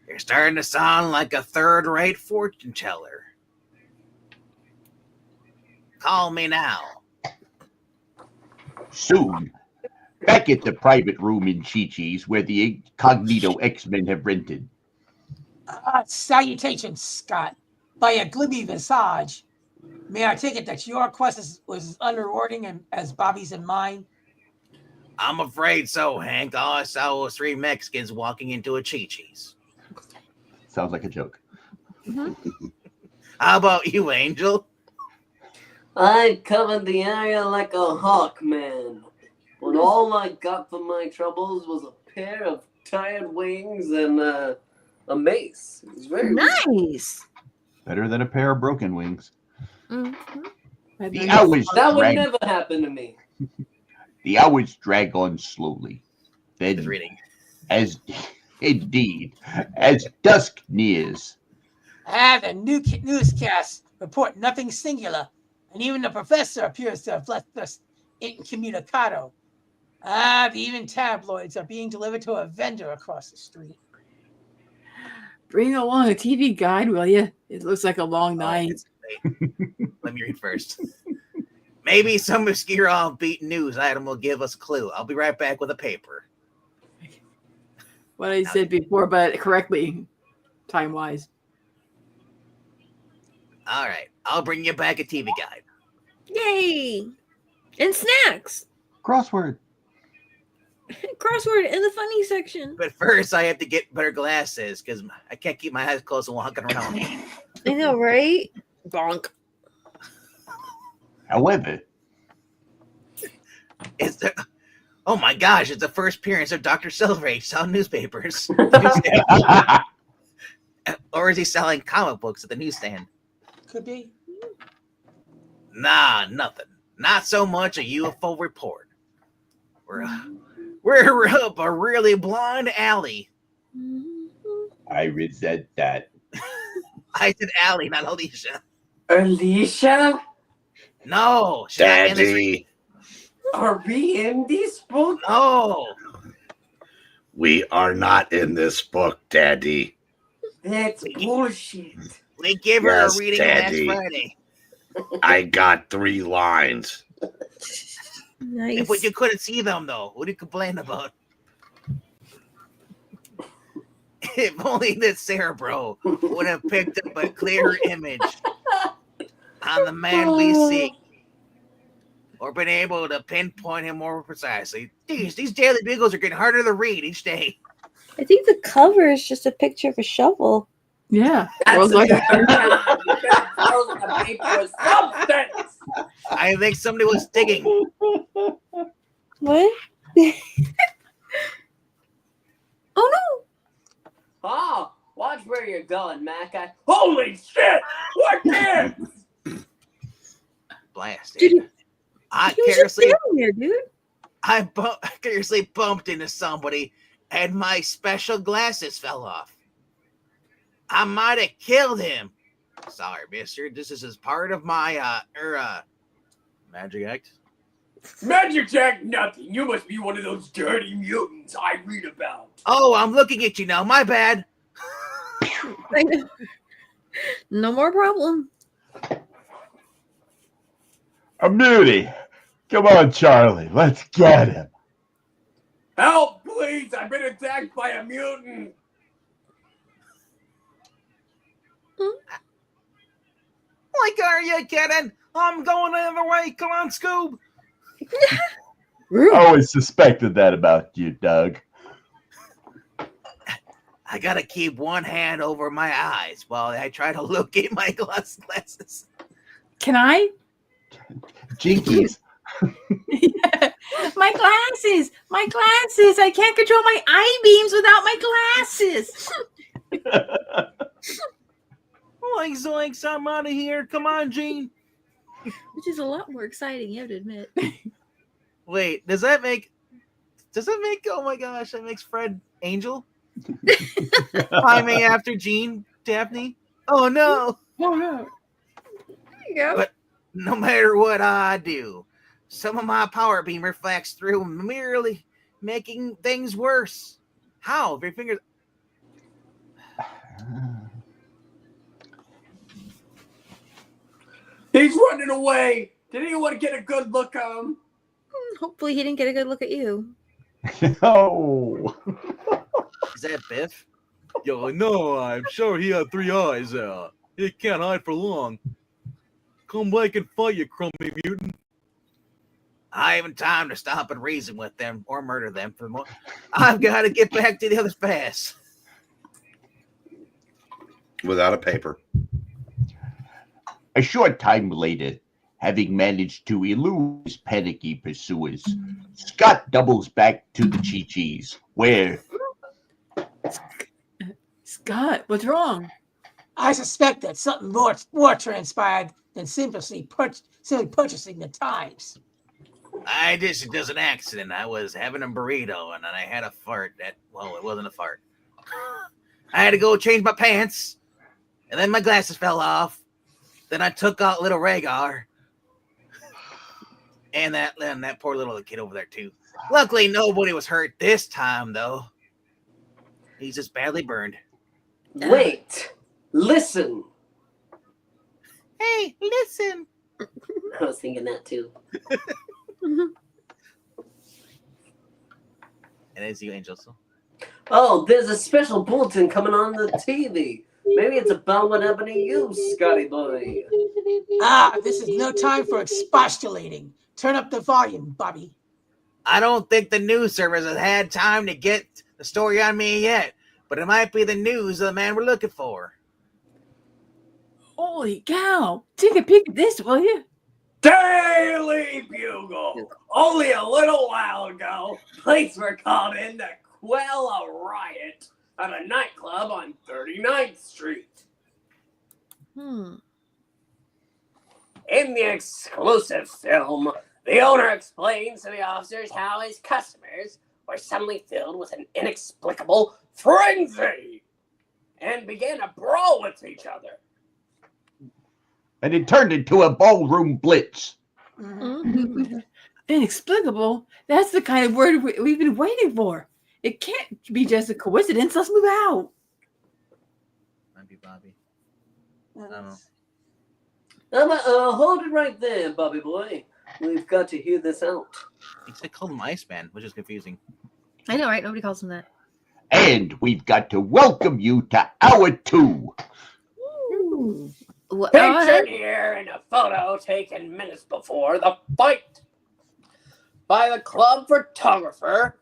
You're starting to sound like a third-rate fortune teller. Call me now. Soon, back at the private room in Chi-Chi's where the incognito X-Men have rented. Salutations, Scott. By a gloomy visage, may I take it that your quest was as underwording as Bobby's and mine? I'm afraid so, Hank. All I saw was three Mexicans walking into a Chi-Chi's. Sounds like a joke. How about you, Angel? I covered the area like a hawk man, but all I got for my troubles was a pair of tired wings and a mace. It was very Nice. Better than a pair of broken wings. Mm-hmm. The hours That would drag, never happen to me. the hours drag on slowly. Just Then, reading. as dusk nears, The newscasts report nothing singular, and even the professor appears to have left us incommunicado. The even tabloids are being delivered to a vendor across the street. Bring along a TV guide, will you? It looks like a long night. Let me read first. Maybe some obscure offbeat news item will give us a clue. I'll be right back with a paper. What I said before, but correctly, time-wise. All right. I'll bring you back a TV guide. Yay. And snacks. crossword. Crossword in the funny section. But first, I have to get better glasses because I can't keep my eyes closed and walking around. I know, right? Bonk. However, Is there? Oh my gosh! It's the first appearance of Dr. Silverage selling newspapers. Or is he selling comic books at the newsstand? Could be. Nah, nothing. Not so much a UFO report. We're up a really blind alley. I resent that. I said alley, not Alicia. Alicia? No, she's not in this Daddy, Are we in this book? No. we are not in this book, Daddy. That's bullshit. We gave her Yes, a reading Daddy. last Friday. I got 3 lines. Nice. But you couldn't see them, though. What do you complain about? If only this Cerebro would have picked up a clearer image on the man we seek. or been able to pinpoint him more precisely. These daily bugles are getting harder to read each day. I think the cover is just a picture of a shovel. Yeah. That's World's a like, better time. You better throw the paper with substance. I think somebody was digging. What? Oh no! Oh, watch where you're going, Mac. Holy shit! What gives? Blasted. Dude, I he was just carelessly, down there, dude. I carelessly bumped into somebody, and my special glasses fell off. I might have killed him. Sorry, mister. This is as part of my magic act. Magic Jack, nothing. You must be one of those dirty mutants I read about. Oh, I'm looking at you now. My bad. I know. No more problem. A beauty. Come on, Charlie. Let's get him. Help, please! I've been attacked by a mutant. Like, are you kidding? I'm going the other way. Come on, Scoob. I always suspected that about you, Doug. I gotta keep one hand over my eyes while I try to locate my glasses. can I? Jinkies. Yeah. My glasses. My glasses. I can't control my eye beams without my glasses. Zoinks, I'm out of here. Come on, Gene. Which is a lot more exciting, you have to admit. Wait, does that make, oh my gosh, that makes Fred Angel? Climbing after Gene, Daphne? Oh no. Oh no. There you go. But no matter what I do, some of my power beam reflects through, merely making things worse. How? If your fingers... He's running away. Did anyone get a good look at him? Hopefully he didn't get a good look at you. Oh. Is that Biff? Yo, no, I'm sure he had 3 eyes. He can't hide for long. Come back and fight, you crummy mutant. I haven't time to stop and reason with them or murder them for the moment. I've got to get back to the other pass. Without a paper. A short time later, having managed to elude his panicky pursuers, Scott doubles back to the Chi-Chi's, where... Scott, what's wrong? I suspect that something more transpired than simply purchasing the Times. This was an accident. I was having a burrito and then I had a fart. It wasn't a fart. I had to go change my pants, and then my glasses fell off. Then I took out little Rhaegar. And that poor little kid over there, too. Luckily, nobody was hurt this time, though. He's just badly burned. Wait. Listen. Hey, listen. I was thinking that, too. And it's you, Angel. So. Oh, there's a special bulletin coming on the TV. Maybe it's about what happened to you, Scotty boy. This is no time for expostulating. Turn up the volume, Bobby. I don't think the news service has had time to get the story on me yet, but it might be the news of the man we're looking for. Holy cow. Take a peek at this, will you? Daily Bugle. Only a little while ago, police were called in to quell a riot at a nightclub on 39th Street. In the exclusive film, the owner explains to the officers how his customers were suddenly filled with an inexplicable frenzy and began to brawl with each other. And it turned into a ballroom blitz. Inexplicable? That's the kind of word we've been waiting for. It can't be just a coincidence. Let's move out. Might be Bobby. I don't know. Hold it right there, Bobby boy. We've got to hear this out. They called him Iceman, which is confusing. I know, right? Nobody calls him that. And we've got to welcome you to Hour 2. Pictured here in a photo taken minutes before the fight by the club photographer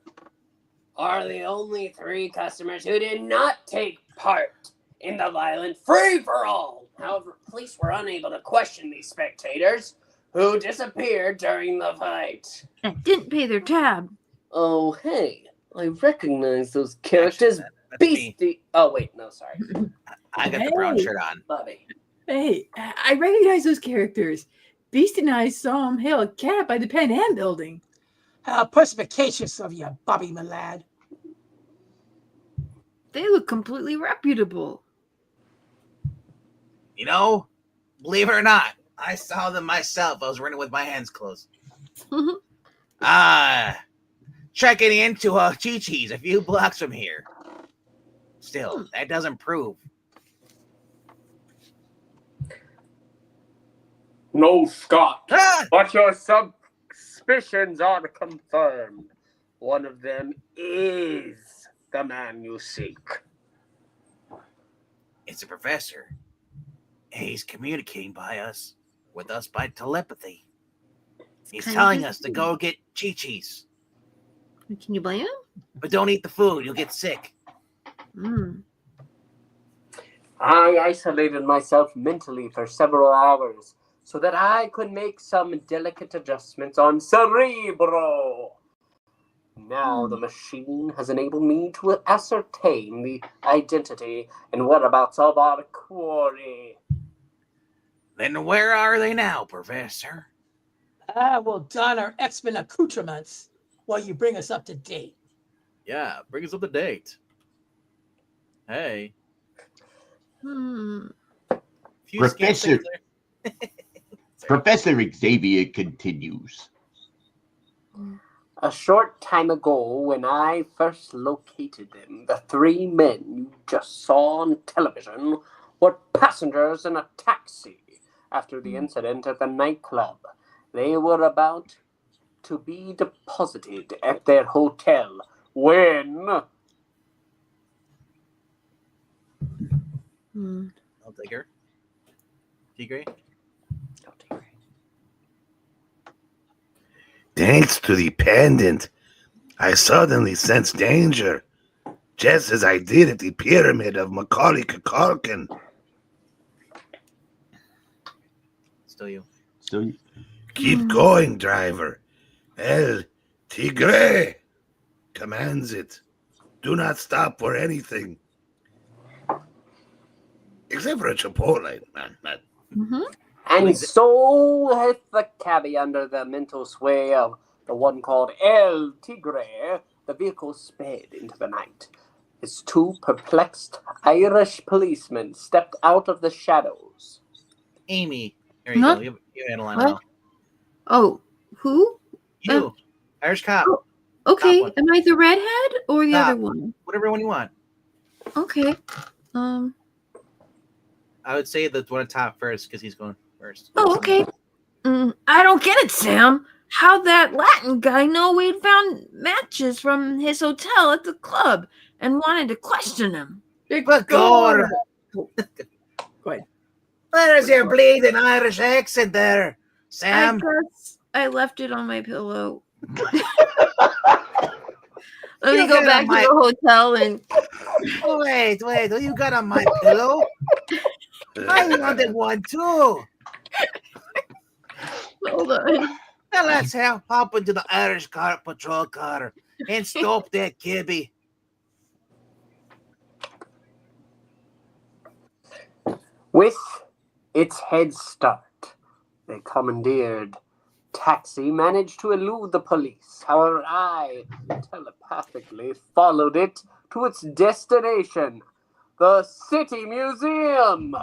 are the only 3 customers who did not take part in the violent free-for-all. However, police were unable to question these spectators who disappeared during the fight. And didn't pay their tab. Oh, hey, I recognize those characters. That's me. Beastie. Oh, wait, no, sorry. I got the brown Hey. shirt on. Bobby. Hey, I recognize those characters. Beast and I saw him hail a cab by the Pendant building. How perspicacious of you, Bobby, my lad. They look completely reputable. You know, believe it or not, I saw them myself. I was running with my hands closed. Checking into Chi-Chi's a few blocks from here. Still, that doesn't prove. No, Scott. Ah! But your suspicions are confirmed. One of them is the man you seek. It's a professor. He's communicating with us by telepathy. He's kinda telling us to confusing. go get Chi-Chi's. Can you blame him? But don't eat the food, you'll get sick. I isolated myself mentally for several hours so that I could make some delicate adjustments on Cerebro. Now the machine has enabled me to ascertain the identity and whereabouts of our quarry. Then where are they now, Professor? I will don our X-Men accoutrements while you bring us up to date. Yeah, bring us up to date. Hey. Few Professor- scans there. Professor Xavier continues. A short time ago, when I first located them, the 3 men you just saw on television were passengers in a taxi after the incident at the nightclub. They were about to be deposited at their hotel when... I'll take her. Tigre? Thanks to the pendant, I suddenly sensed danger, just as I did at the pyramid of Macaulay Culkin. Still you. So Keep going, driver. El Tigre commands it. Do not stop for anything. Except for a Chipotle, man. And so, with the cabbie under the mental sway of the one called El Tigre, the vehicle sped into the night. As 2 perplexed Irish policemen stepped out of the shadows. Amy. There you Huh? go. You handle that What? now. Oh, who? You. Irish cop. Oh, okay, Top one. am I the redhead or the Top. other one? Whatever one you want. Okay. I would say the one on top first because he's going first. Oh, okay. I don't get it, Sam. How'd that Latin guy know we'd found matches from his hotel at the club and wanted to question him? But God. Go ahead. Where's your bleeding Irish accent there, Sam? I guess I left it on my pillow. Let me You go get back on to my- the hotel and Wait, what you got on my pillow? I wanted one too. hold on. Now let's hop into the Irish car patrol car and stop that Kirby. With its head start, the commandeered taxi managed to elude the police. However, I telepathically followed it to its destination, the City Museum.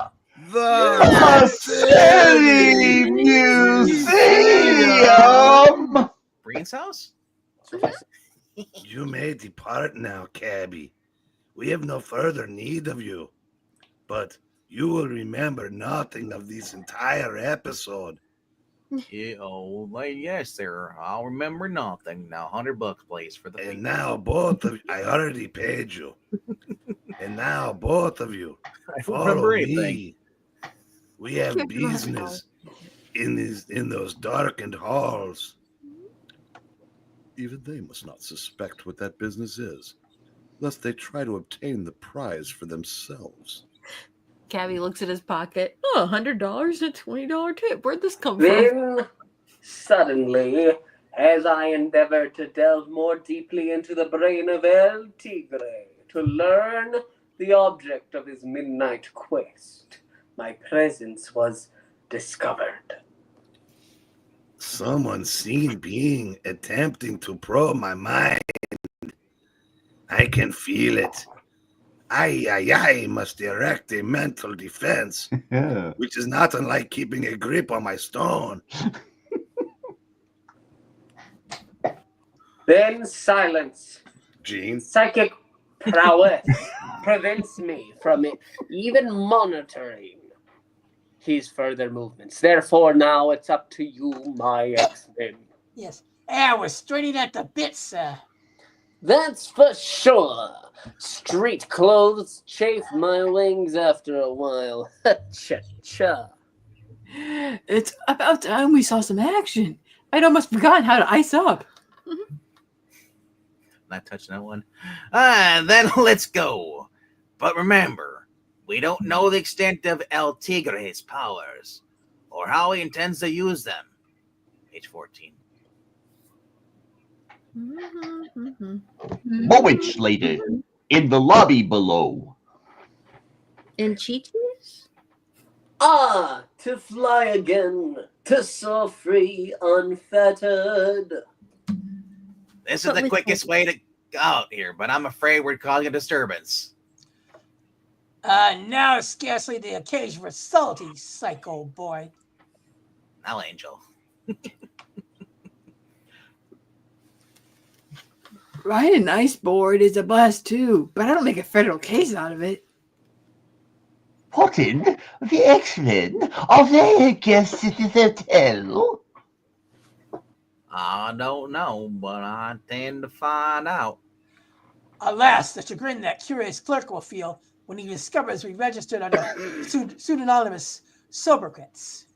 The City Museum! Breen's house? You may depart now, cabby. We have no further need of you. But you will remember nothing of this entire episode. Yeah, yes, sir. I'll remember nothing. Now, $100, please, for the And fee. now both of you, I already paid you. And now both of you, I don't follow remember anything. me. We have Can't remember business in those darkened halls. Even they must not suspect what that business is, lest they try to obtain the prize for themselves. Cabby looks at his pocket. Oh, $100 and a $20 tip. Where'd this come from? Then, suddenly, as I endeavored to delve more deeply into the brain of El Tigre to learn the object of his midnight quest, my presence was discovered. Someone seen being attempting to probe my mind. I can feel it. I must erect a mental defense, which is not unlike keeping a grip on my stone. Then silence. Gene? Psychic prowess prevents me from even monitoring his further movements. Therefore, now it's up to you, my X-Men. Yes. I was straining at the bit, sir. That's for sure. Street clothes chafe my wings after a while. Cha-cha. It's about time we saw some action. I'd almost forgotten how to ice up. Not touching that one. Then let's go. But remember, we don't know the extent of El Tigre's powers or how he intends to use them. Page 14. Moments later, in the lobby below. And Chi-Chi's? Ah, to fly again, to soar free, unfettered. This is But the with quickest way to go out here, but I'm afraid we're causing a disturbance. Now scarcely the occasion for subtlety, psycho boy. Now, Angel. Riding an ice board is a blast too, but I don't make a federal case out of it. Putting the X-Men, are they a guest at this hotel? I don't know, but I intend to find out. Alas, the chagrin that curious clerk will feel when he discovers we registered under pseudonymous sobriquets.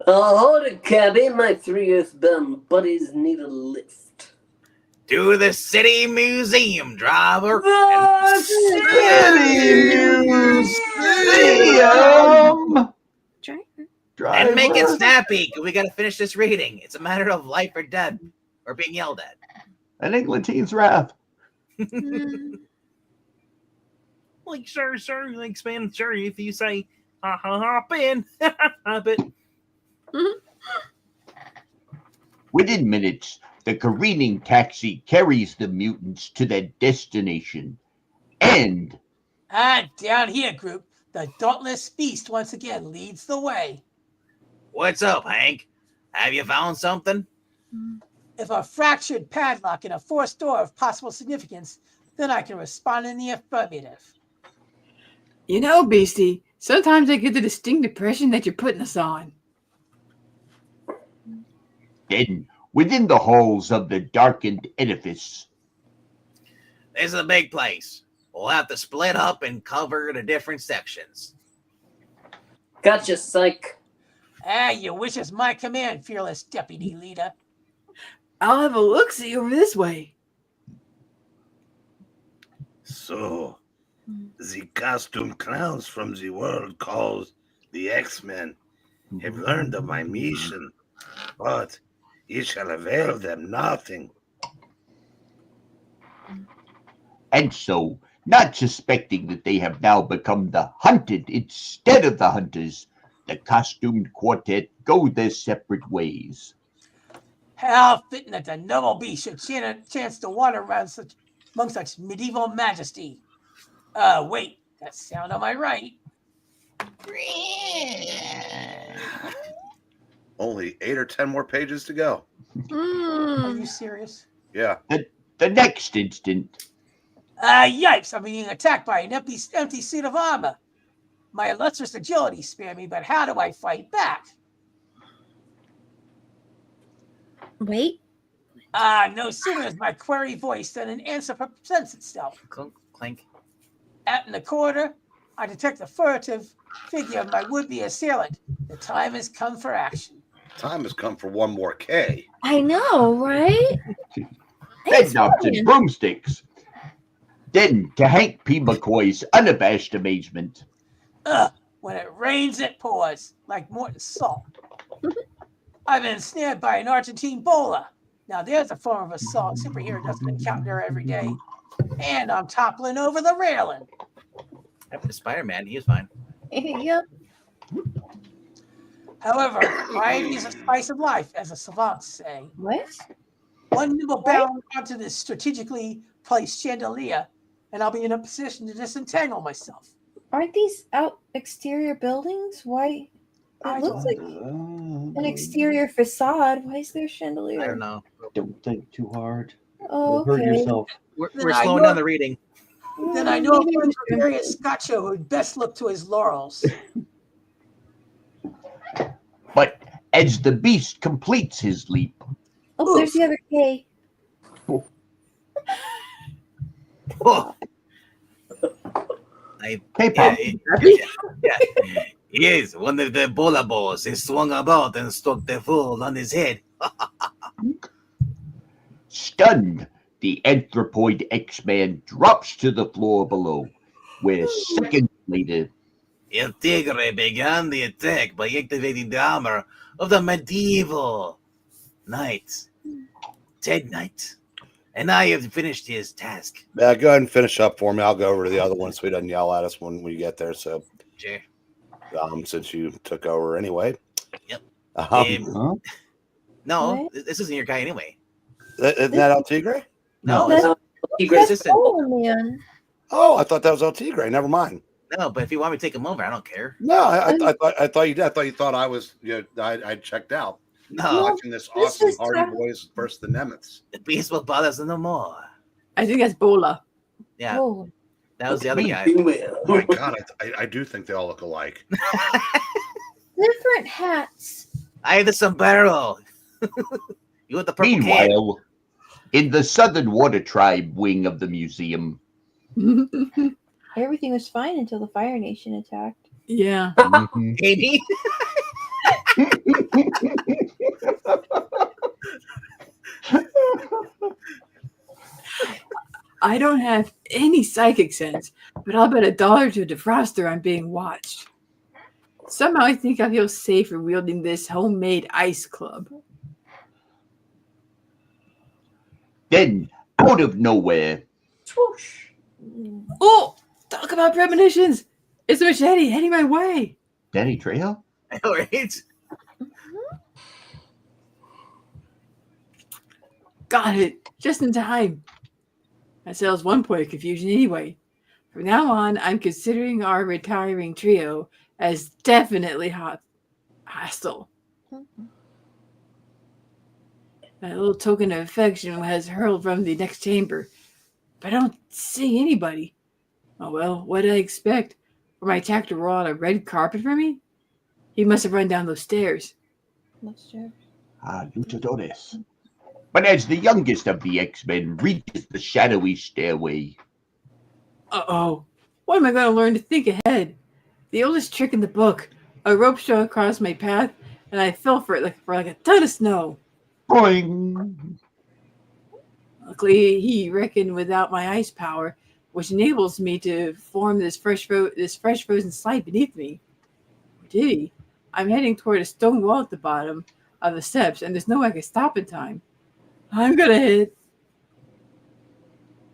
Hold it, cabby. My 3 earthbound buddies need a lift. To the City Museum, driver. The Museum! And make it snappy, because we got to finish this reading. It's a matter of life or death, or being yelled at. An Eglintine's wrath. Like, sure, like, Spanish, sure, if you say, hop in, hop it. Within minutes, the careening taxi carries the mutants to their destination. And Down here, group, the dauntless beast once again leads the way. What's up, Hank? Have you found something? If a fractured padlock in a forced door of possible significance, then I can respond in the affirmative. You know, Beastie, sometimes I get the distinct impression that you're putting us on. then, within the halls of the darkened edifice. This is a big place. We'll have to split up and cover the different sections. Gotcha, psych. Your wish is my command, fearless deputy leader. I'll have a look-see over this way. So, the costume clowns from the world called the X-Men have learned of my mission, but it shall avail them nothing. And so, not suspecting that they have now become the hunted instead of the hunters, the costumed quartet go their separate ways. How fitting that the noble beast should chance to wander around among such medieval majesty. Wait, that sound on my right. Only 8 or 10 more pages to go. Are you serious? Yeah. The next instant. Yipes, I'm being attacked by an empty suit of armor. My illustrious agility spare me, but how do I fight back? Wait. No sooner is my query voiced than an answer presents itself. Clink, clink. Out in the corridor, I detect the furtive figure of my would-be assailant, The time has come for action. Time has come for one more K. I know, right? Bed knobs and broomsticks. Then, to Hank P. McCoy's unabashed amazement, When it rains, it pours like Morton salt. I've been snared by an Argentine bowler. Now there's a form of assault superhero doesn't encounter every day. And I'm toppling over the railing. After Spider-Man, he was fine. Yep. However, variety is a spice of life, as the savants say. What? One nibble bound onto this strategically placed chandelier, and I'll be in a position to disentangle myself. Aren't these out exterior buildings? Why? I It looks don't like an exterior facade. Why is there a chandelier? I don't know. Don't think too hard. Oh, You'll hurt okay. yourself. We're Then I slowing know- down the reading. Then I know a precarious Scotcho who'd best look to his laurels. but as the beast completes his leap, Oh, there's the other K. Oh. hey, Pop, Yes, one of the bola balls is swung about and struck the fool on his head. stunned, the anthropoid X-Man drops to the floor below, where seconds later, El Tigre began the attack by activating the armor of the medieval knight, Ted Knight. And I have finished his task. Yeah, go ahead and finish up for me. I'll go over to the other one so he doesn't yell at us when we get there. So, Sure. since you took over anyway. Yep. huh? No, this isn't your guy anyway. Isn't that El Tigre? No, That's- it's Tigre's That's assistant. Bowler Man. Oh, I thought that was El Tigre. Never mind. No, but if you want me to take him over, I don't care. No, I thought you did. I thought you thought I was. I checked out. No, Watching this this awesome is Hardy tough. Boys versus the Nemets. the beast will bother us no more. I think that's Bola. Yeah, Oh, that was the other guy. Oh my God, I do think they all look alike. different hats. I have the sombrero. You want the purple can? Meanwhile, in the Southern Water Tribe wing of the museum, Everything was fine until the Fire Nation attacked. Yeah. Maybe. I don't have any psychic sense, but I'll bet $1 to a defroster I'm being watched. Somehow I think I feel safer wielding this homemade ice club. then out of nowhere, Swoosh. Oh, talk about premonitions. It's a machete heading my way. Danny Trejo? All right. Got it. Just in time. That settles one point of confusion anyway. From now on, I'm considering our retiring trio as definitely hostile. That little token of affection has hurled from the next chamber, but I don't see anybody. Oh well, what did I expect? For my attack to roll out a red carpet for me? He must have run down those stairs. Luchadores. But as the youngest of the X-Men reaches the shadowy stairway, Uh-oh. What am I going to learn to think ahead? The oldest trick in the book. A rope shot across my path, and I fell for it like a ton of snow. boing! Luckily, he reckoned without my ice power, which enables me to form this fresh frozen slide beneath me. Or did he? I'm heading toward a stone wall at the bottom of the steps, and there's no way I can stop in time. I'm gonna hit.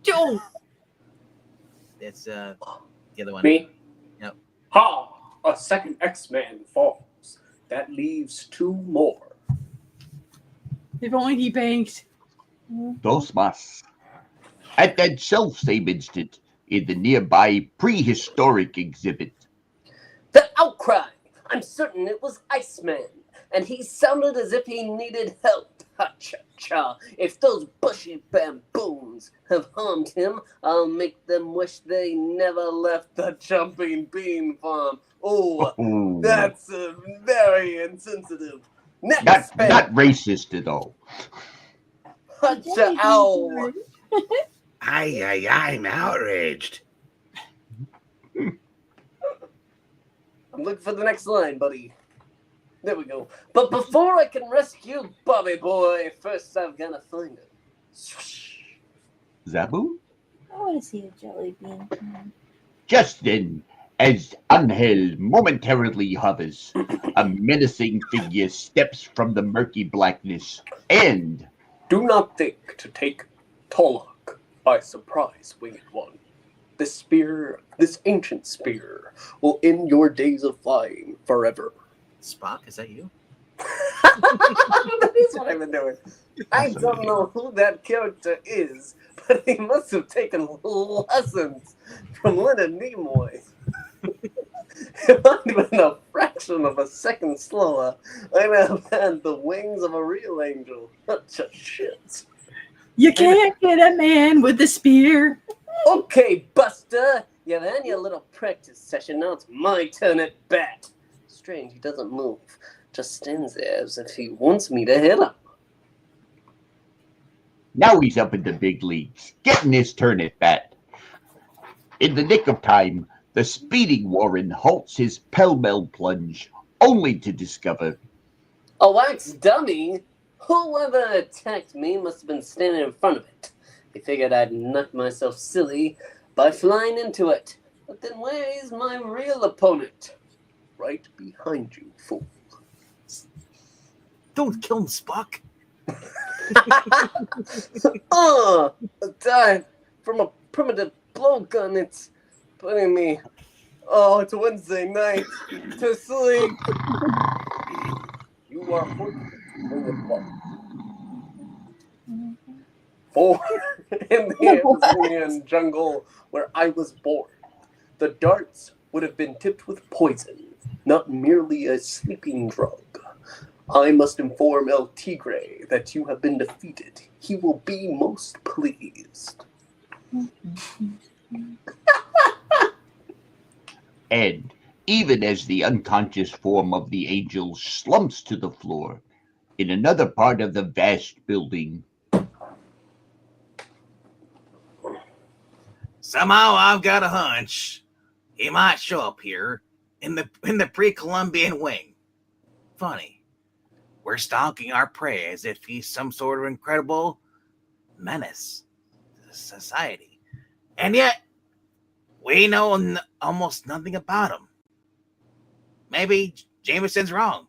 Joe! It's the other one. Me? Yep. Ha! A second X-Man falls. That leaves 2 more. If only he banked. Dos más. At that self-same instant, in the nearby prehistoric exhibit, The outcry! I'm certain it was Iceman, and he sounded as if he needed help. Ha-cha-cha. If those bushy bamboos have harmed him, I'll make them wish they never left the jumping bean farm. Oh, ooh, that's very insensitive. not Next man. not racist at all. Ha-cha, ow. I'm outraged. I'm looking for the next line, buddy. There we go. But before I can rescue Bobby Boy, first I've got to find him. Zabu? I want to see a jelly bean. Just then, as Angel momentarily hovers, a menacing figure steps from the murky blackness and... Do not think to take Tolok by surprise, Winged One. This spear, this ancient spear, will end your days of flying forever. Spock, is that you? That is what I've been doing. I don't know who that character is, but he must have taken lessons from Leonard Nimoy. If I'd been a fraction of a second slower, I'd have had the wings of a real angel. Such a shit. You can't get a man with a spear. Okay, Buster, you've had your little practice session. Now it's my turn at bat. Strange, he doesn't move. Just stands there as if he wants me to hit him. Now he's up in the big leagues, getting his turn at bat. In the nick of time, the speeding Warren halts his pell-mell plunge, only to discover... A wax dummy? Whoever attacked me must have been standing in front of it. He figured I'd knock myself silly by flying into it. But then where is my real opponent? Right behind you, fool. Don't kill him, Spock. Died from a primitive blowgun. It's putting me... Oh, it's Wednesday night. To sleep. You are for in the Amazonian jungle where I was born. The darts would have been tipped with poison, not merely a sleeping drug. I must inform El Tigre that you have been defeated. He will be most pleased. And even as the unconscious form of the angel slumps to the floor, in another part of the vast building... Somehow I've got a hunch he might show up here in the pre-Columbian wing. Funny. We're stalking our prey as if he's some sort of incredible menace to society. And yet, we know almost nothing about him. Maybe Jameson's wrong.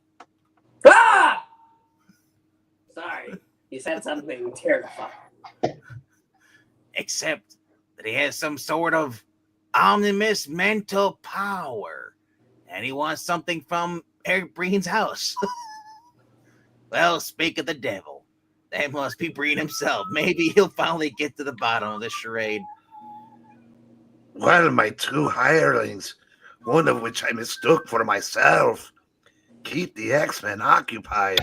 Ah! Sorry, you said something terrifying. Except that he has some sort of omnibus mental power. And he wants something from Eric Breen's house. Well, speak of the devil. That must be Breen himself. Maybe he'll finally get to the bottom of this charade. Well, my two hirelings, one of which I mistook for myself, keep the X-Men occupied.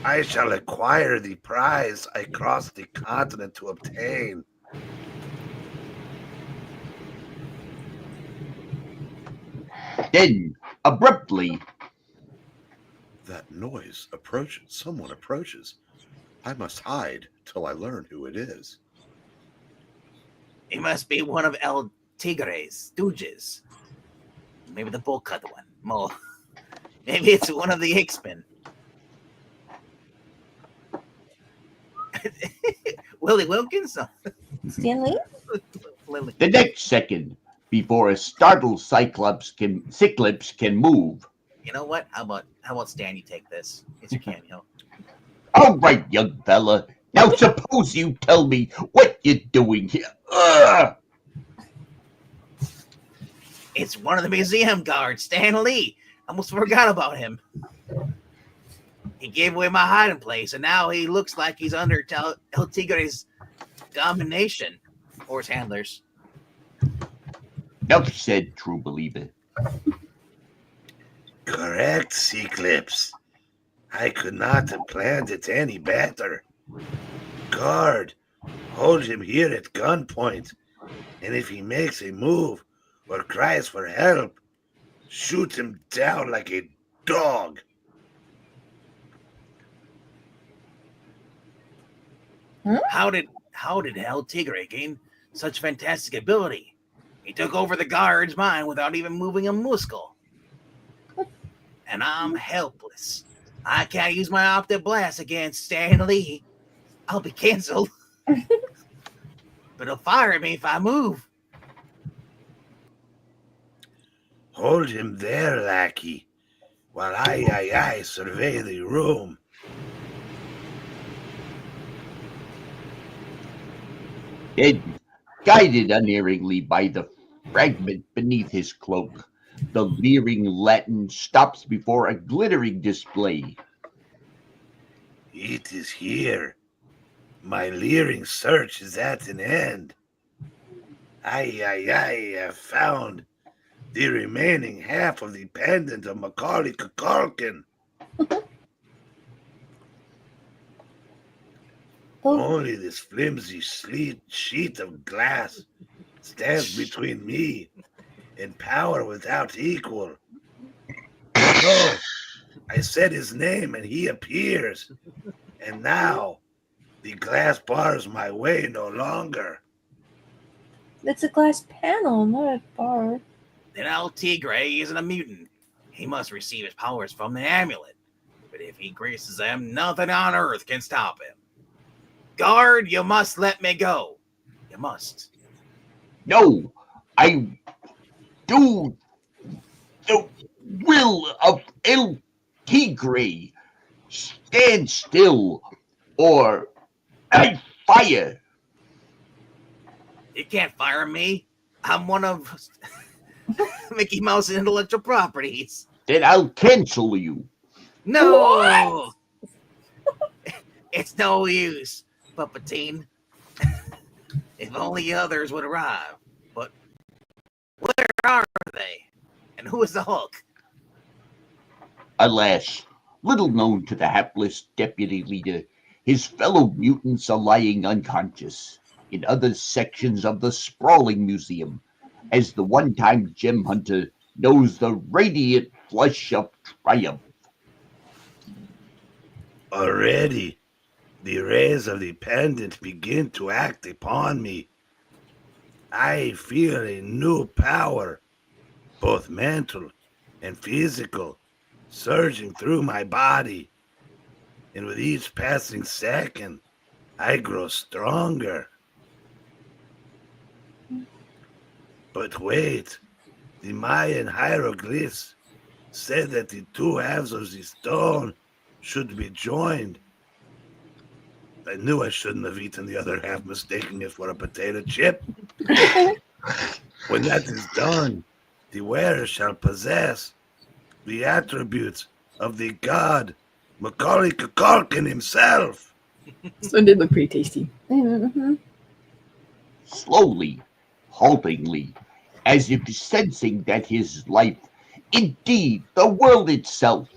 I shall acquire the prize I crossed the continent to obtain. Then, abruptly... That noise approaches. Someone approaches. I must hide till I learn who it is. He must be one of El Tigre's stooges. Maybe the bull cut one. Mo. Maybe it's one of the X-Men. Willie Wilkins? Stanley? The next second, before a startled Cyclops can move. You know what? How about Stan, you take this? It's your cameo. All right, young fella. Now suppose you tell me what you're doing here. Ugh! It's one of the museum guards, Stan Lee. Almost forgot about him. He gave away my hiding place, and now he looks like he's under El Tigre's domination, or his handlers. Enough said, true believer. Correct, Cyclops. I could not have planned it any better. Guard, hold him here at gunpoint, and if he makes a move or cries for help, shoot him down like a dog. How did El Tigre gain such fantastic ability? He took over the guard's mind without even moving a muscle. and I'm helpless. I can't use my Optic Blast against Stan Lee. I'll be canceled. But he'll fire me if I move. Hold him there, lackey, while I survey the room. Then, guided unerringly by the fragment beneath his cloak, the leering Latin stops before a glittering display. It is here. My leering search is at an end. I have found the remaining half of the pendant of Macaulay Culkin. Only this flimsy sheet of glass stands between me and power without equal. No, I said his name and he appears. And now the glass bars my way no longer. It's a glass panel, not a bar. Then El Tigre isn't a mutant. He must receive his powers from the amulet. But if he graces them, nothing on earth can stop him. Guard, you must let me go. You must. No, I do the will of El Tigre. Stand still, or I fire. You can't fire me. I'm one of Mickey Mouse's intellectual properties. Then I'll cancel you. No! It's no use, Puppetine. If only others would arrive. But where are they? And who is the Hulk? Alas, little known to the hapless deputy leader, his fellow mutants are lying unconscious in other sections of the sprawling museum, as the one-time gem hunter knows the radiant flush of triumph. Already, the rays of the pendant begin to act upon me. I feel a new power, both mental and physical, surging through my body. And with each passing second, I grow stronger. But wait, the Mayan hieroglyphs said that the two halves of the stone should be joined. I knew I shouldn't have eaten the other half, mistaking it for a potato chip. When that is done, the wearer shall possess the attributes of the god Macaulay Culkin himself. So it did look pretty tasty. Mm-hmm. Slowly, haltingly, as if sensing that his life, indeed the world itself,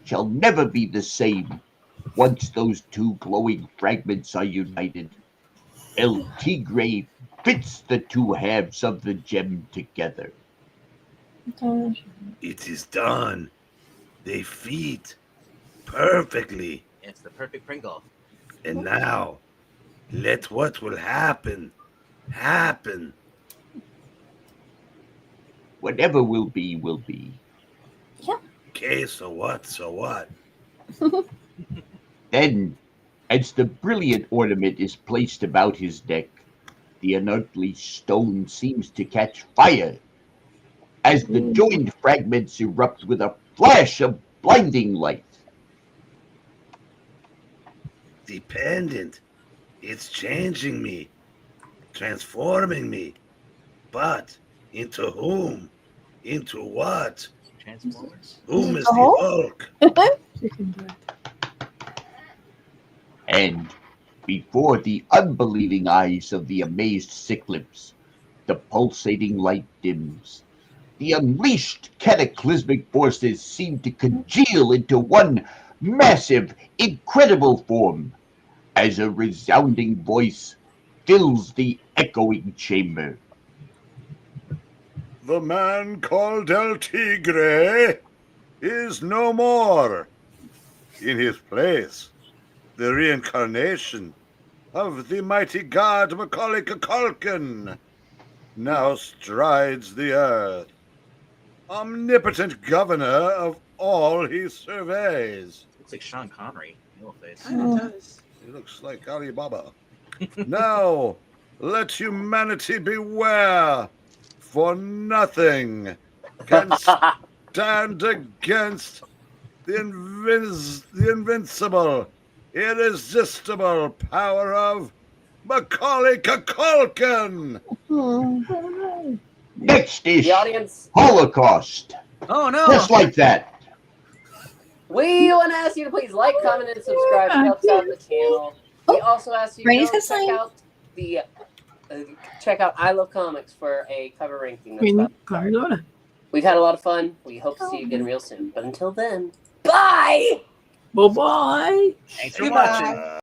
shall never be the same once those two glowing fragments are united. El Tigre fits the two halves of the gem together. It is done. They fit perfectly. It's the perfect Pringle. And now, let what will happen, happen. Whatever will be, will be. Okay, so what? Then, as the brilliant ornament is placed about his neck, the unearthly stone seems to catch fire, as the joined fragments erupt with a flash of blinding light. The pendant, it's changing me, transforming me. But into whom? Into what? Transformers. Whom is the Hulk? And before the unbelieving eyes of the amazed Cyclops, the pulsating light dims. The unleashed cataclysmic forces seem to congeal into one massive, incredible form, as a resounding voice fills the echoing chamber. The man called El Tigre is no more. In his place, the reincarnation of the mighty god Macaulay Culkin now strides the earth. Omnipotent governor of all he surveys. Looks like Sean Connery. No face. Kinda does. He looks like Alibaba. Now, let humanity beware, for nothing can stand against the invincible, irresistible power of Macaulay Culkin. Next is The audience, Holocaust. Oh no! Just like that. we want to ask you to please like, comment, and subscribe. It helps out the channel. We also ask you Raise to the sign. check out I Love Comics for a cover ranking. That's Queen about to start. Carlona. We've had a lot of fun. We hope to see you again real soon. But until then, bye! Bye bye. Thanks for Goodbye. watching.